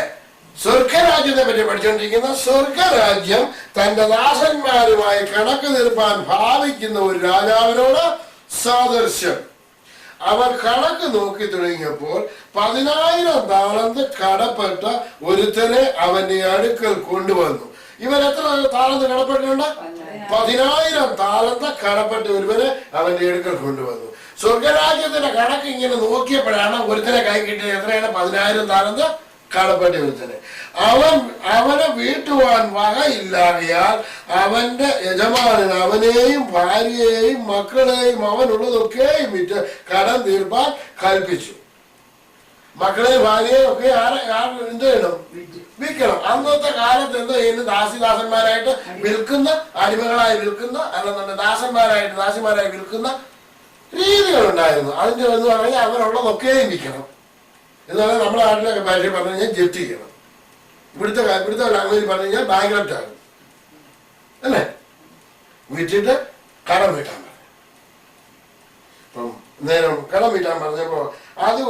സ്വർഗരാജ്യത്തെ പറ്റി പഠിച്ചുകൊണ്ടിരിക്കുന്ന സ്വർഗരാജ്യം തന്റെ ദാസന്മാരുമായി കണക്ക് തീർപ്പാൻ ഭാവിക്കുന്ന ഒരു രാജാവിനോട് സാദൃശ്യം. അവർ കണക്ക് നോക്കി തുടങ്ങിയപ്പോൾ 10,000 താളന്ത് കടപ്പെട്ട ഒരുത്തനെ അവന്റെ അടുക്കൽ കൊണ്ടുവന്നു. ഇവൻ എത്ര താളന്ത് കടപ്പെട്ടിട്ടുണ്ട്? 10,000 താളന്ത് കടപ്പെട്ട ഒരുവനെ അവന്റെ അടുക്കൽ കൊണ്ടുവന്നു. സ്വർഗരാജ്യത്തിന്റെ കണക്ക് ഇങ്ങനെ നോക്കിയപ്പോഴാണ് ഒരുത്തനെ കൈ കിട്ടിയത്. എത്രയാണ്? 10,000 താളന്ത് കടപ്പെട്ട ഒരുത്തനെ. അവനെ വീട്ടുവാൻ വകയില്ലാകയാൽ അവന്റെ യജമാനൻ അവനെയും ഭാര്യയെയും മക്കളെയും അവനുള്ളതൊക്കെയും വിറ്റ് കടം തീർപ്പാൻ കൽപ്പിച്ചു. മക്കളെയും ഭാര്യയെയും ഒക്കെ എന്ത് ചെയ്യണം? വിൽക്കണം. അന്നത്തെ കാലത്ത് എന്ത് ചെയ്യുന്നു? ദാസിദാസന്മാരായിട്ട് വിൽക്കുന്ന, അടിമകളായി വിൽക്കുന്ന, അല്ലെന്നുണ്ട് ദാസിമാരായി വിൽക്കുന്ന രീതികളുണ്ടായിരുന്നു. അതിന്റെ എന്ന് പറഞ്ഞാൽ അവരുള്ളതൊക്കെയും വിൽക്കണം. എന്നാലും നമ്മുടെ നാട്ടിലൊക്കെ ഭാഷ പറഞ്ഞു കഴിഞ്ഞാൽ ജപ്തി ചെയ്യണം. ഇവിടുത്തെ ലാംഗ്വേജ് പറഞ്ഞു കഴിഞ്ഞാൽ ബാങ്ക്രപ്റ്റ് ആകും അല്ലേ? വിറ്റിട്ട് കടം വീട്ടാൻ പറഞ്ഞു. അപ്പം നേരം കടം വീട്ടാൻ പറഞ്ഞപ്പോ അത്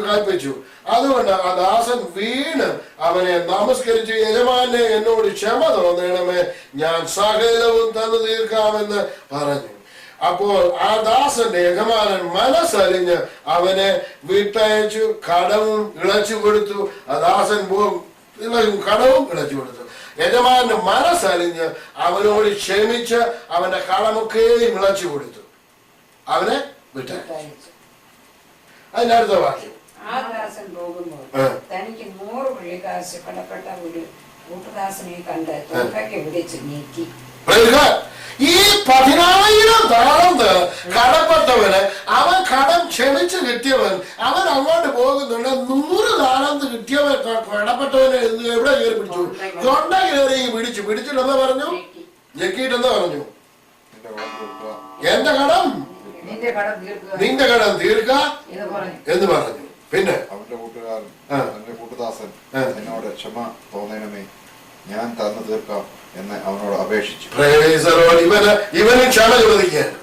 കൽപ്പിച്ചു. അതുകൊണ്ട് ആ ദാസൻ വീണ് അവനെ നമസ്കരിച്ച്, യജമാനെ എന്നോട് ക്ഷമ തോന്നണമേ, ഞാൻ സകലവും തന്നു തീർക്കാമെന്ന് പറഞ്ഞു. അപ്പോൾ ആ ദാസന്റെ യജമാനൻ മനസ്സലിഞ്ഞ് അവനെ വിട്ടയച്ചു, കടവും ഇളച്ചു കൊടുത്തു. ആ ദാസൻ കടവും ഇളച്ചു കൊടുത്തു. യജമാനന്റെ മനസ്സലിഞ്ഞ് അവനോട് ക്ഷമിച്ച് അവന്റെ കടമൊക്കെയും ഇളച്ചു കൊടുത്തു, അവനെ വിട്ടയച്ചു. അതിന്റെ അടുത്ത വാക്യം. ആ ദാസൻ പോകുമ്പോൾ തനിക്ക് 100 വെള്ളിക്കാശ് കടപ്പെട്ട ഒരു കൂട്ടുദാസനെ കണ്ട് തൊണ്ടയ്ക്ക് വിളിച്ച് നീക്കി. ഈ 10,000 താളന്ത് കടപ്പെട്ടവന് അവൻ കടം ക്ഷമിച്ച് കിട്ടിയവൻ അവൻ അങ്ങോട്ട് പോകുന്നുണ്ട്. 100 താളന്ത് കിട്ടിയവൻ കടപ്പെട്ടവന് എവിടെ കയറി പിടിച്ചു? തൊണ്ട കയറി പിടിച്ചിട്ടെന്താ പറഞ്ഞു? ഞെക്കിയിട്ടെന്താ പറഞ്ഞു? എന്റെ കടം നിന്റെ കടം തീർക്ക എന്ന് പറഞ്ഞു. പിന്നെ അവന്റെ കൂട്ടുകാരൻ എന്റെ കൂട്ടുദാസൻ എന്നോട് ക്ഷമ തോന്നണമേ, ഞാൻ തന്നു തീർക്കാം എന്ന് അവനോട് അപേക്ഷിച്ചു. ഇവന് ക്ഷമ ചോദിക്കുകയാണ്.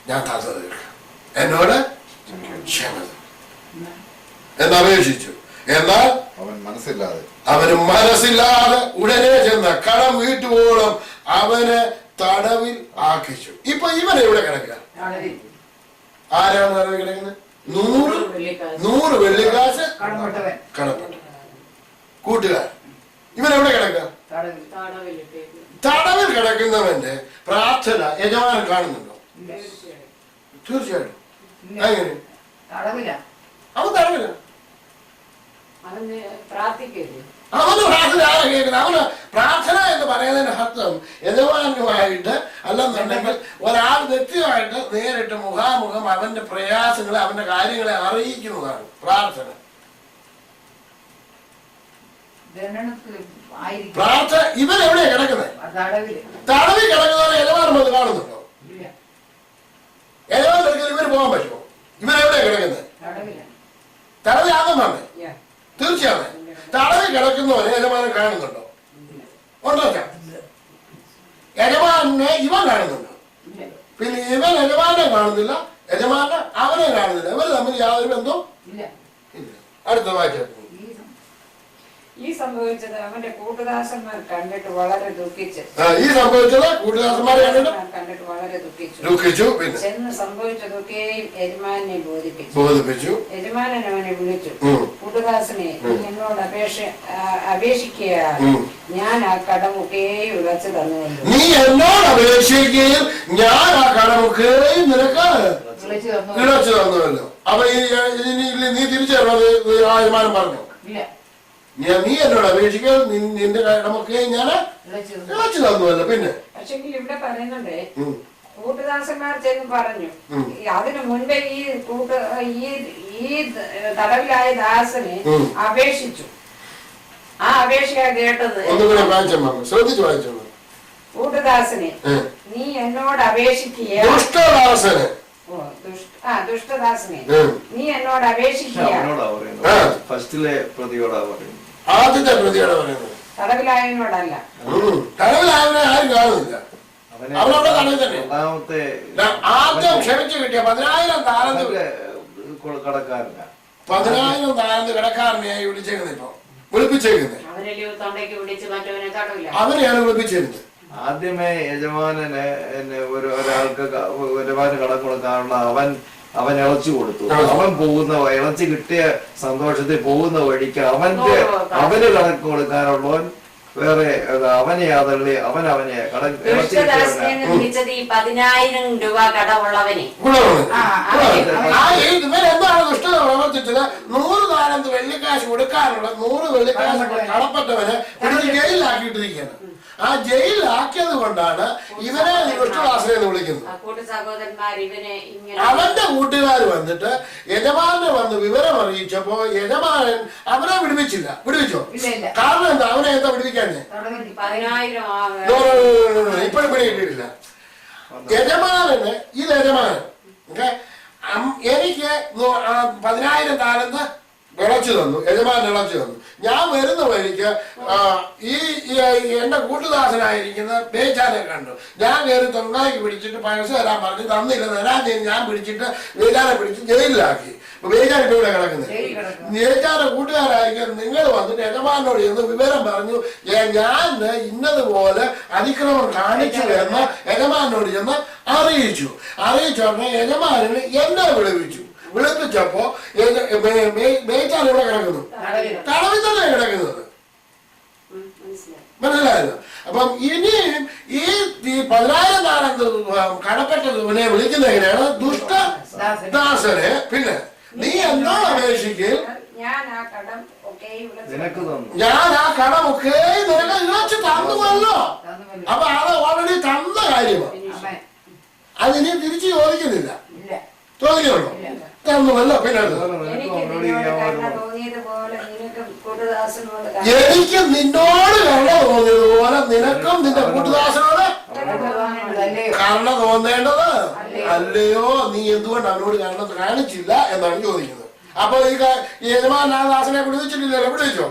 ഞാൻ തന്നു തീർക്കാം, എന്നോട് ക്ഷമ എന്നപേക്ഷിച്ചു. എന്നാൽ അവൻ മനസ്സില്ലാതെ അവന് മനസ്സില്ലാതെ ഉടനെ ചെന്ന കടം വീട്ടുവോളം അവനെ തടവിൽ ആക്കിച്ചു. ഇപ്പൊ ഇവൻ എവിടെ കിടക്കുക? ആരാണ് തടവിൽ കിടക്കുന്നത്? 100 വെള്ളിക്കാശ് കടപ്പെട്ടു കൂട്ടുകാരൻ. ഇവൻ എവിടെ കിടക്കുക? തടവിൽ കിടക്കുന്നവന്റെ പ്രാർത്ഥന യജമാനൻ കാണുന്നുണ്ടോ? തീർച്ചയായിട്ടും. എങ്ങനെ? അവൻ തടവില. അവന് പ്രാർത്ഥന ആരാ കേൾക്കുന്നത്? അവന് പ്രാർത്ഥന എന്ന് പറയുന്നതിന്റെ അർത്ഥം യജമാനുമായിട്ട് അല്ലെന്നുണ്ടെങ്കിൽ ഒരാൾ വ്യക്തിയുമായിട്ട് നേരിട്ട് മുഖാമുഖം അവന്റെ പ്രയാസങ്ങളെ അവന്റെ കാര്യങ്ങളെ അറിയിക്കുന്നതാണ് പ്രാർത്ഥന. പ്രാർത്ഥന ഇവൻ എവിടെയാ കിടക്കുന്നത്? തടവിൽ കിടക്കുന്നവരെ യജമാനം വന്ന് കാണുന്നുണ്ടോ? യജമാൻ ഒരിക്കലും ഇവന് പോകാൻ പറ്റുമോ? ഇവൻ എവിടെയാ കിടക്കുന്നത്? തടവിലാകുന്നുണ്ട്. തീർച്ചയാണ്. തടവിൽ കിടക്കുന്നവനെ യജമാനൻ കാണുന്നുണ്ടോ? ഉണ്ടോ? യജമാനെ ഇവൻ കാണുന്നുണ്ടോ? പിന്നെ ഇവൻ യജമാനെ കാണുന്നില്ല, യജമാനെ അവനെ കാണുന്നില്ല. ഇവർ തമ്മിൽ യാതൊരു ബന്ധവും ഇല്ല. അടുത്ത വായിച്ചു. ഈ സംഭവിച്ചത് അവന്റെ കൂട്ടുദാസന്മാർ കണ്ടിട്ട് വളരെ ദുഃഖിച്ചു. ഈ സംഭവിച്ചത് കൂട്ടുദാസന്മാർ കണ്ടിട്ട് വളരെ ദുഃഖിച്ചു. ചെന്ന് സംഭവിച്ചതൊക്കെയും യജമാനെ ബോധിപ്പിച്ചു. യജമാനൻ അവനെ വിളിച്ചു, കൂട്ടുദാസനെ നീ എന്നോട് അപേക്ഷിക്കുക, ഞാൻ ആ കടമൊക്കെയും ഇളച്ചു തന്നുവല്ലോ. നീ എന്നോട് അപേക്ഷിക്കുകയും ഞാൻ ആ കടമൊക്കെയും നിനക്ക് ഇളച്ചു തന്നുവല്ലോ. അപ്പൊ നീ തിരിച്ചു ആ യജമാനൻ പറഞ്ഞു, നീ എന്നോട് അപേക്ഷിക്കുക, നിന്റെ കടമൊക്കെ ഞാൻ ഇളച്ചു തന്നുവല്ലോ. പിന്നെ പക്ഷെങ്കിൽ ഇവിടെ പറയുന്നുണ്ട്, കൂട്ടുദാസന്മാർ ചെന്ന് പറഞ്ഞു. അതിനു മുൻപേ ഈ തടവിലായ ദാസനെ അപേക്ഷിച്ചു. ആ അപേക്ഷ കേട്ടത് ശ്രദ്ധിച്ചു വായിച്ചു. കൂട്ടുദാസനെ നീ എന്നോട് അപേക്ഷിക്കുക, ദുഷ്ടദാസനെ നീ എന്നോട് അപേക്ഷിക്കുക. ഫസ്റ്റിലെ പ്രതിയോടാ പറയുന്നത്, ആദ്യത്തെ പ്രതിയോടാ പറയുന്നത്. തടവിലായവനോടല്ല. തടവിലായവനെ ആരും കാണുന്നില്ല. അവനവിടെ തടവിൽ തന്നെ. ആദ്യം ക്ഷമിച്ചു കിട്ടിയ 10,000 താലന്ത് കടക്കാരനാ. 10,000 താലന്ത് കടക്കാരനെയായി വിളിച്ചേക്കുന്നത്. ഇപ്പൊ വിളിപ്പിച്ചേക്കുന്നത് അവനെയാണ് വിളിപ്പിച്ചേക്കുന്നത്. ആദ്യമേ യജമാനന് ഒരാൾക്ക് യജമാന് കടം കൊടുക്കാനുള്ള അവൻ ഇളച്ചു കൊടുത്തു. അവൻ ഇളച്ചു കിട്ടിയ സന്തോഷത്തിൽ പോകുന്ന വഴിക്ക് അവന് കടക്ക് കൊടുക്കാനുള്ളവൻ വേറെ അവനെ അതള്ളി അവനെ വിളിച്ചത് ഈ 10,000 രൂപ കടമുള്ളവനെ. ഇവരെന്താണ് ദുഷ്ടത പ്രവർത്തിച്ചത്? 100 താലന്ത് വെള്ളിക്കാശ് കൊടുക്കാനുള്ള 100 വെള്ളിക്കാശ് കടപ്പെട്ടവനെ പിടിച്ച് ജയിലിലാക്കിയിട്ടിരിക്കുകയാണ്. ആ ജയിലിലാക്കിയത് കൊണ്ടാണ് ഇവനെ ദുഷ്ടദാസനെ എന്ന് വിളിക്കുന്നത്. അവന്റെ കൂട്ടുകാർ വന്നിട്ട് യജമാനെ വന്ന് വിവരം അറിയിച്ചപ്പോ യജമാനൻ അവനെ വിടുവിച്ചോ? കാരണം എന്താ? അവനെ എന്താ വിടുവിക്കാഞ്ഞേ? ഇപ്പോഴും പിടികിട്ടിട്ടില്ല. യജമാനന് ഇത് യജമാനൻ എനിക്ക് 10,000 താലന്ത് ഇളച്ചു തന്നു, യജമാനൻ ഇളച്ചു തന്നു. ഞാൻ വരുന്ന വഴിക്ക് എന്റെ കൂട്ടുദാസനായിരിക്കുന്ന ബേച്ചാനെ കണ്ടു. ഞാൻ കയറി തൊണ്ടാക്കി പിടിച്ചിട്ട് പൈസ തരാൻ പറഞ്ഞു, തന്നില്ല. ഞാൻ പിടിച്ചിട്ട് ബേച്ചാനെ പിടിച്ച് ജയിലിലാക്കി. ബേച്ചാൻ ഇപ്പൊ ഇവിടെ കിടക്കുന്നത്. ബേച്ചാന്റെ കൂട്ടുകാരായിരിക്കും നിങ്ങൾ വന്നിട്ട് യജമാനോട് എന്ന് വിവരം പറഞ്ഞു, ഞാൻ ഇന്നതുപോലെ അതിക്രമം കാണിച്ചു എന്ന് യജമാനോട് ചെന്ന് അറിയിച്ചോടനെ യജമാനന് എന്നെ വിളിപ്പിച്ചപ്പോ ബേച്ചാൻ ഇവിടെ കിടക്കുന്നു, തടവിൽ തന്നെ കിടക്കുന്നത്. മനസ്സിലായല്ലോ? അപ്പം ഇനിയും ഈ 10,000 താലന്ത് കടപ്പെട്ടതിനെ വിളിക്കുന്ന എങ്ങനെയാണ്? ദുഷ്ടദാസനെ. പിന്നെ നീ എന്നോ അപേക്ഷിക്കുക, ഞാൻ ആ കടമൊക്കെ നിനക്ക് ഇളച്ചു തന്നുവല്ലോ. അപ്പൊ അത് ഓൾറെഡി തന്ന കാര്യമാണ്. അതിനി തിരിച്ചു ചോദിക്കുന്നില്ല. ചോദിക്കുന്നുണ്ടോ? തന്നുവല്ലോ. പിന്നെ എനിക്ക് നിന്നോട് കരുണ തോന്നിയതുപോലെ നിനക്കും നിന്റെ കൂട്ടുദാസനോട് കരുണ തോന്നേണ്ടത് അല്ലയോ? നീ എന്തുകൊണ്ട് അവനോട് കരുണ കാണിച്ചില്ല എന്നാണ് ചോദിക്കുന്നത്. അപ്പൊ ഈ യജമാൻ ആ ദാസനെ വിടുവിച്ചിട്ടില്ലല്ലോ. വിടുവിച്ചോ?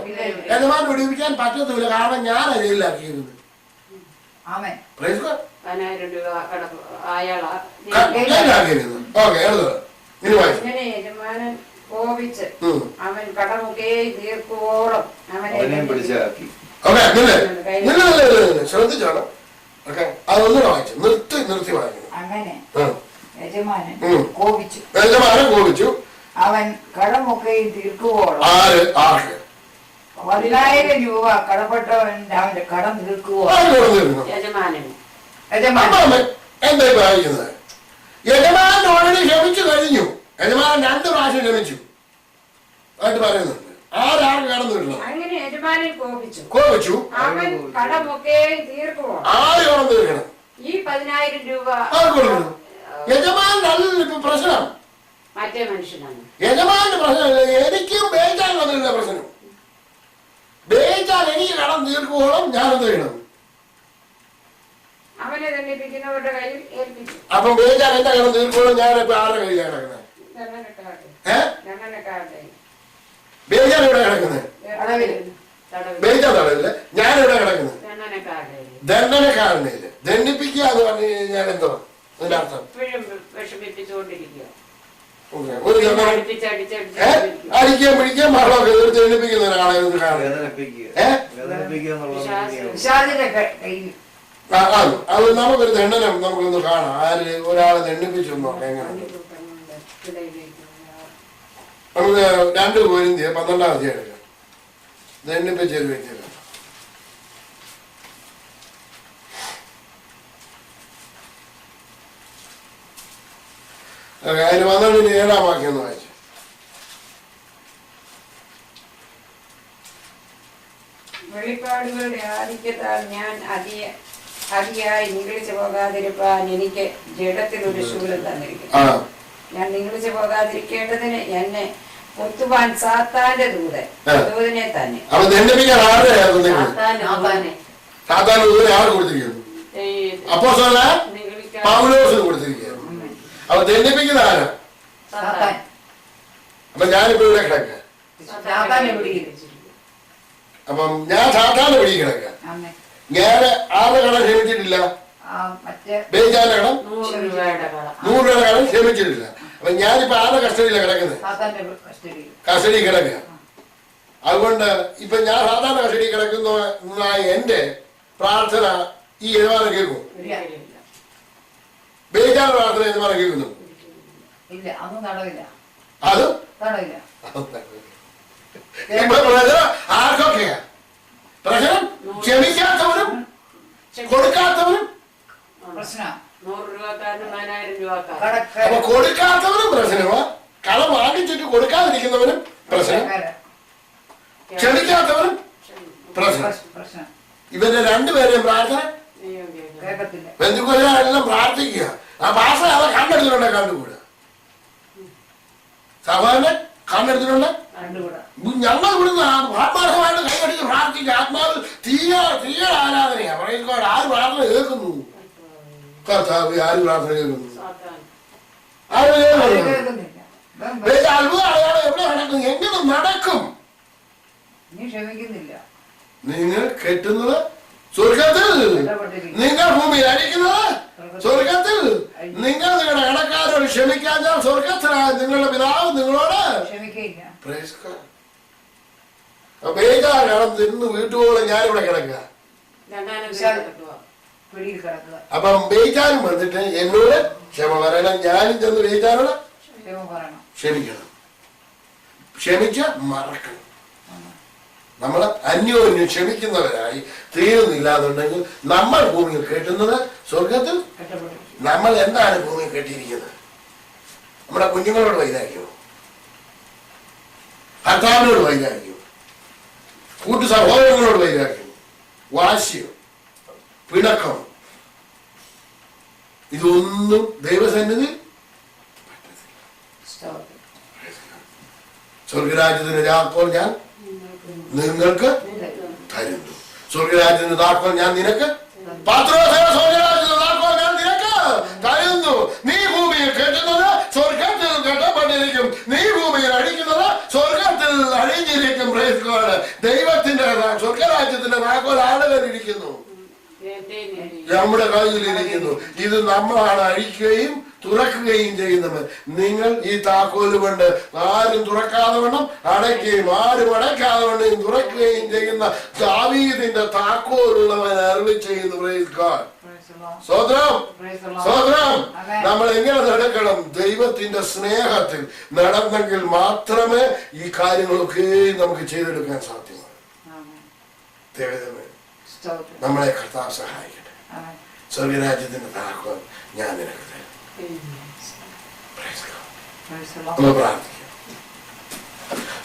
യജമാൻ വിടുവിക്കാൻ പറ്റത്തില്ല, കാരണം ഞാൻ ജയിലിലാക്കിയിരുന്നു. യജമാനൻ കോപിച്ച് അവൻ കടമൊക്കെ തീർക്കുവോളം അവനെയും പിടിച്ചാക്കി. ഓക്കെ ശ്രദ്ധിച്ചോണം. ഓക്കെ അതൊന്നുകൂടെ വായിച്ചു നിർത്തി വായിക്കണം. അങ്ങനെ യജമാനൻ കോപിച്ചു. യജമാനൻ കോപിച്ചു. അവൻ കടമൊക്കെ തീർക്കുവോളം ആർക്ക് 10,000 രൂപ കടപ്പെട്ടവൻ അവന്റെ കടം തീർക്കുവോളം യജമാനൻ എന്താ വായിക്കുന്നത്? യജമാനൻ ഓൾറെഡി ക്ഷമിച്ചു കഴിഞ്ഞു. യജമാനൻ 2 പ്രാവശ്യം ക്ഷമിച്ചു ആയിട്ട് പറയുന്നുണ്ട്. ആരാർക്ക് കടന്നു കിട്ടണം? അങ്ങനെ യജമാനൻ കോപിച്ചു. അവൻ കടമൊക്കെ തീർക്കുവോളം ആര് കടന്നു തീർക്കണം? ഈ 10,000 രൂപ ആർക്ക് കൊടുക്കണം? യജമാനല്ല ഇപ്പൊ പ്രശ്നം. മറ്റേ മനുഷ്യനാണ് യജമാന്റെ പ്രശ്നം. എനിക്കും ബേജാൻ വന്നില്ല പ്രശ്നം. ബേജാൻ എനിക്ക് കടം തീർക്കുവോളം ഞാനെന്ത് ചെയ്യണം? അവനെ ദണ്ഡിപ്പിക്കുന്നവരുടെ കയ്യിൽ ഏൽപ്പിച്ചു. അപ്പം ബേജാൻ എന്റെ കടം തീർക്കുവോളം ഞാനിപ്പോ ആരുടെ കയ്യിലാണ് കിടക്കുന്നത്? ബേജാൻ എവിടെ കിടക്കുന്നത്? ബേജാൻ തടവില്ല. ഞാൻ എവിടെ കിടക്കുന്നത്? ദണ്ഡനക്കാരനെ ദണ്ഡിപ്പിക്കുക എന്ന് പറഞ്ഞു കഴിഞ്ഞാൽ എന്തോ അതിന്റെ അർത്ഥം? വിഷമിപ്പിച്ചുകൊണ്ടിരിക്കുക. ഒരു അടിക്കാൻ പിടിക്കാൻ മകളൊക്കെ ദണ്ഡിപ്പിക്കുന്ന ഒരാളെ അത് നമുക്കൊരു ദണ്ഡനം നമുക്കൊന്ന് കാണാം. ആര് ഒരാളെ ദണ്ഡിപ്പിച്ചു നോക്കാം എങ്ങനെ. നമുക്ക് 2 Corinthians 12-ാം അധ്യായം എടുക്കാം. ദണ്ഡിപ്പിച്ചൊരു വ്യക്തിയാണ്. അതിന് 12-7 വാക്യം ഒന്ന് വായിച്ചു. വെളിപ്പാടുകളുടെ ആധിക്യത്താൽ ഞാൻ അതിയായി നിങ്ങളിച്ച് പോകാതിരിക്കാൻ എനിക്ക് ജഡത്തിൽ ഒരു ശൂലം തന്നിരിക്കുന്നു. ഞാൻ നിങ്ങളിച്ച് പോകാതിരിക്കേണ്ടതിന് എന്നെ ഒത്തുവാൻ സാത്താന്റെ ദൂതനെ തന്നെ പൗലോസിന് കൊടുത്തിരിക്കുകയാണ്. അപ്പൊ ദണ്ഡിപ്പിക്കുന്ന ആരാ? അപ്പൊ ഞാനിപ്പോ ഇവിടെ കിടക്ക. അപ്പം ഞാൻ സാധാരണ പിടി കിടക്ക. ഞാൻ ആരുടെ കടം ക്ഷമിച്ചിട്ടില്ല. ബേജാന്റെ കടം 100 രൂപയുടെ കടം ക്ഷമിച്ചിട്ടില്ല. അപ്പൊ ഞാനിപ്പോ ആരുടെ കസ്റ്റഡിയിലാണ് കിടക്കുന്നത്? കസ്റ്റഡി കിടക്കുക. അതുകൊണ്ട് ഇപ്പൊ ഞാൻ സാധാരണ കസ്റ്റഡി കിടക്കുന്ന എന്റെ പ്രാർത്ഥന ഈ യജമാനൻ കേൾക്കും. ബേജാന്റെ പ്രാർത്ഥന യജമാനൻ കേൾക്കുന്നു. അത് ആർക്കൊക്കെയാ പ്രശ്നം? ക്ഷമിക്കാത്തവരും കൊടുക്കാത്തവരും. അപ്പൊ കൊടുക്കാത്തവനും പ്രശ്നമാ. കടം വാങ്ങിച്ചിട്ട് കൊടുക്കാതിരിക്കുന്നവനും പ്രശ്നം. ക്ഷമിക്കാത്തവനും പ്രശ്നം. ഇവരുടെ 2 പേരെയും പ്രാർത്ഥന ബന്ധുക്കളെല്ലാം പ്രാർത്ഥിക്കുക. ആ ഭാഷ അത് കണ്ടെടുത്തിട്ടുണ്ടെ കണ്ടുകൂടാ. സാധാരണ കണ്ടെടുത്തിട്ടുണ്ട്. ഞങ്ങൾ ഇവിടുന്ന് ആത്മാർത്ഥമായിട്ട് കൈകടിച്ച് പ്രാർത്ഥിക്കുക. ആത്മാവ് തീയ ആരാധനയാ. പറയുക ആര് പ്രാർത്ഥന കേൾക്കുന്നു? കർത്താവ് ആര് പ്രാർത്ഥന കേൾക്കുന്നു? ആര് കേൾക്കുന്നു? അത്ഭുത അടയാളം എവിടെ നടക്കും? എങ്ങനെ നടക്കും? നിങ്ങൾ കെട്ടുന്നത് സ്വർഗത്തിൽ, നിങ്ങൾ ഭൂമിയിൽ അടിക്കുന്നത് സ്വർഗത്തിൽ. നിങ്ങൾ നിങ്ങളുടെ കടക്കാരോട് ക്ഷമിക്കാൻ സ്വർഗത്തിനായ നിങ്ങളുടെ പിതാവ് നിങ്ങളോട് ബേജാറാണ്. ഇന്ന് വീട്ടുപോലെ ഞാനിവിടെ കിടക്കുക. അപ്പം ബേജാനും വന്നിട്ട് എന്നോട് ക്ഷമ പറയണം. ഞാനും ചെന്ന് ബേജാനോട് ക്ഷമിക്കണം. ക്ഷമിച്ച മറക്കണം. നമ്മൾ അന്യോന്യം ക്ഷമിക്കുന്നവരായി തീരുന്നില്ലാന്നുണ്ടെങ്കിൽ നമ്മൾ ഭൂമിയിൽ കെട്ടുന്നത് സ്വർഗത്തിൽ. നമ്മൾ എന്താണ് ഭൂമിയിൽ കെട്ടിയിരിക്കുന്നത്? നമ്മുടെ കുഞ്ഞുങ്ങളോട് വൈരാഗ്യമോ, ഭർത്താവിനോട് വൈരാഗ്യമോ, കൂട്ടു സഹോദരങ്ങളോട് വൈരാഗ്യമോ, വാശിയോ, പിണക്കമോ? ഇതൊന്നും ദൈവസന്നിധി സ്വർഗരാജ്യത്തിന് താക്കോൽ ഞാൻ നിങ്ങൾക്ക് തരുന്നു. സ്വർഗരാജ്യത്തിന് താക്കോൽ ഞാൻ നിനക്ക് സ്വർഗരാജ്യത്തിന് താക്കോൽ ഞാൻ നിനക്ക് തരുന്നു. നീ ഭൂമിയിൽ കെട്ടുന്നത് സ്വർഗത്തിൽ കെട്ടപ്പെട്ടിരിക്കും. നീ ഭൂമിയിൽ അടിക്കുന്നത് സ്വർഗത്തിൽ അഴിഞ്ഞിരിക്കും. ദൈവത്തിന്റെ സ്വർഗരാജ്യത്തിന്റെ താക്കോൽ ആളുകളിരിക്കുന്നു. നമ്മുടെ കയ്യിലിരിക്കുന്നു. ഇത് നമ്മളാണ് അഴിക്കുകയും തുറക്കുകയും ചെയ്യുന്നവൻ. നിങ്ങൾ ഈ താക്കോല് കൊണ്ട് ആരും തുറക്കാതെ വണ്ണം അടയ്ക്കുകയും ആരും അടയ്ക്കാതെ വണ്ണം തുറക്കുകയും ചെയ്യുന്ന ദാവീദിന്റെ താക്കോലുള്ളവൻ അരുളി ചെയ്യുന്നു. Praise God. സ്വതന്ത്രം സ്വതന്ത്രം. നമ്മൾ എങ്ങനെ നടക്കണം? ദൈവത്തിന്റെ സ്നേഹത്തിൽ നടന്നെങ്കിൽ മാത്രമേ ഈ കാര്യങ്ങളൊക്കെ നമുക്ക് ചെയ്തെടുക്കാൻ സാധ്യമാണ്. ദൈവമേ, നമ്മളെ കർത്താവ് സഹായിക്കട്ടെ. സ്വർഗരാജ്യത്തിന്റെ താക്കോൽ ഞാൻ നിനക്ക് തരാം. നമ്മൾ പ്രാർത്ഥിക്കാം.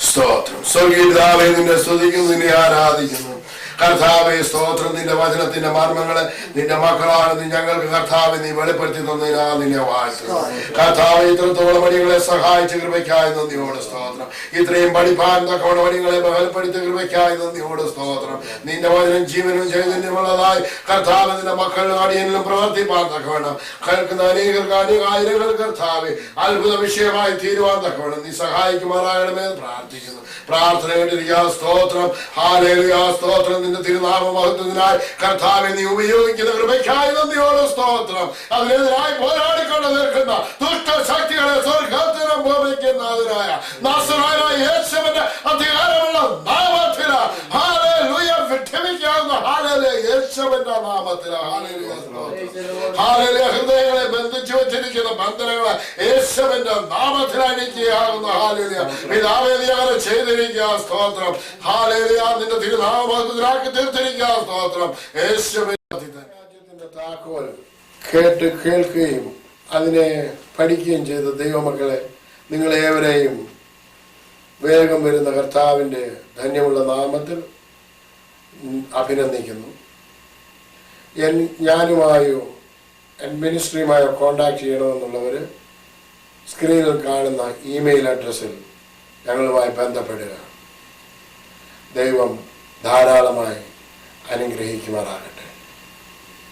സ്തോത്രം. സ്വർഗീയ പിതാവേ, നിന്നെ സ്തുതിക്കുന്നു, നിന്നെ ആരാധിക്കുന്നു. കർത്താവേ സ്തോത്രം. നിന്റെ വചനത്തിന്റെ മർമ്മങ്ങളെ നിന്റെ മക്കളാണ് ഞങ്ങൾക്ക് കർത്താവെ നീ വെളിപ്പെടുത്തി തന്നതിനാ നിന്നെ വാഴ്ത്തുന്നു. കർത്താവെ, ഇത്രത്തോളം വഴികളെ സഹായിച്ച കൃപയ്ക്കായി നന്ദിയോട് സ്തോത്രം. ഇത്രയും പഠിപ്പാൻ തക്കവണ വഴികളെ വെളിപ്പെടുത്തിയ കൃപയ്ക്കായി നന്ദിയോട് സ്തോത്രം. നിന്റെ വചനം ജീവനും ചൈതന്യമുള്ളതായി കർത്താവ് നിന്റെ മക്കളുടെ അടിയനിലും പ്രവർത്തിപ്പാൻ തക്കവണ്ണം കേൾക്കുന്ന അനേകർക്ക് അനേകായിരങ്ങൾ കർത്താവെ അത്ഭുത വിഷയമായി തീരുവാൻ തക്കവണ്ണം നീ സഹായിക്കുമാറാകണമെന്ന് പ്രാർത്ഥിക്കുന്നു. പ്രാർത്ഥന കേട്ടിരിക്കുക. സ്തോത്രം. ഹല്ലേലൂയ. സ്തോത്രം. നിന്റെ തിരുനാമ മഹത്വത്തിനായി കർത്താവെ നീ ഉപയോഗിക്കുന്ന കൃപയ്ക്കായി നന്ദിയോട് സ്തോത്രം. അതിനെതിരായി പോരാടിക്കൊണ്ട് നിൽക്കുന്ന ദുഷ്ടശക്തികളെ സ്വർഗ്ഗത്തിനും ഭൂമിക്കുന്നതിനായ നാസറായ യേശുവിന്റെ അധികാരമുള്ള നാമത്തിൽ ഹല്ലേലൂയ വിട്ടമിക്കാവുന്ന ഹല്ലേലൂയ യേശുവിന്റെ നാമത്തിൽ ഹല്ലേലൂയ. ഹല്ലേലൂയ. ഹൃദയങ്ങളെ ബന്ധിച്ചു വെച്ചിരിക്കുന്ന ബന്ധനങ്ങളെ യേശുവിന്റെ നാമത്തിൽ അഴിക്കുകയാകുന്ന ഹല്ലേലൂയ. പിതാവേ, നീ അങ്ങനെ ചെയ്തിരിക്കുക. സ്തോത്രം. ഹല്ലേലൂയ. നിന്റെ തിരുനാമത്തിനാക്കി തീർത്തിരിക്കുക. സ്തോത്രം. യേശുവിന്റെ രാജ്യത്തിന്റെ താക്കോൽ കേട്ട് കേൾക്കുകയും അതിനെ പഠിക്കുകയും ചെയ്ത ദൈവമക്കളെ, നിങ്ങളേവരെയും വേഗം വരുന്ന കർത്താവിന്റെ ധന്യമുള്ള നാമത്തിൽ അഭിനന്ദിക്കുന്നു. ഞാനുമായോ മിനിസ്ട്രിയുമായോ കോണ്ടാക്ട് ചെയ്യണമെന്നുള്ളവർ സ്ക്രീനിൽ കാണുന്ന ഇമെയിൽ അഡ്രസ്സിൽ ഞങ്ങളുമായി ബന്ധപ്പെടുക. ദൈവം ധാരാളമായി അനുഗ്രഹിക്കുമാറാകട്ടെ.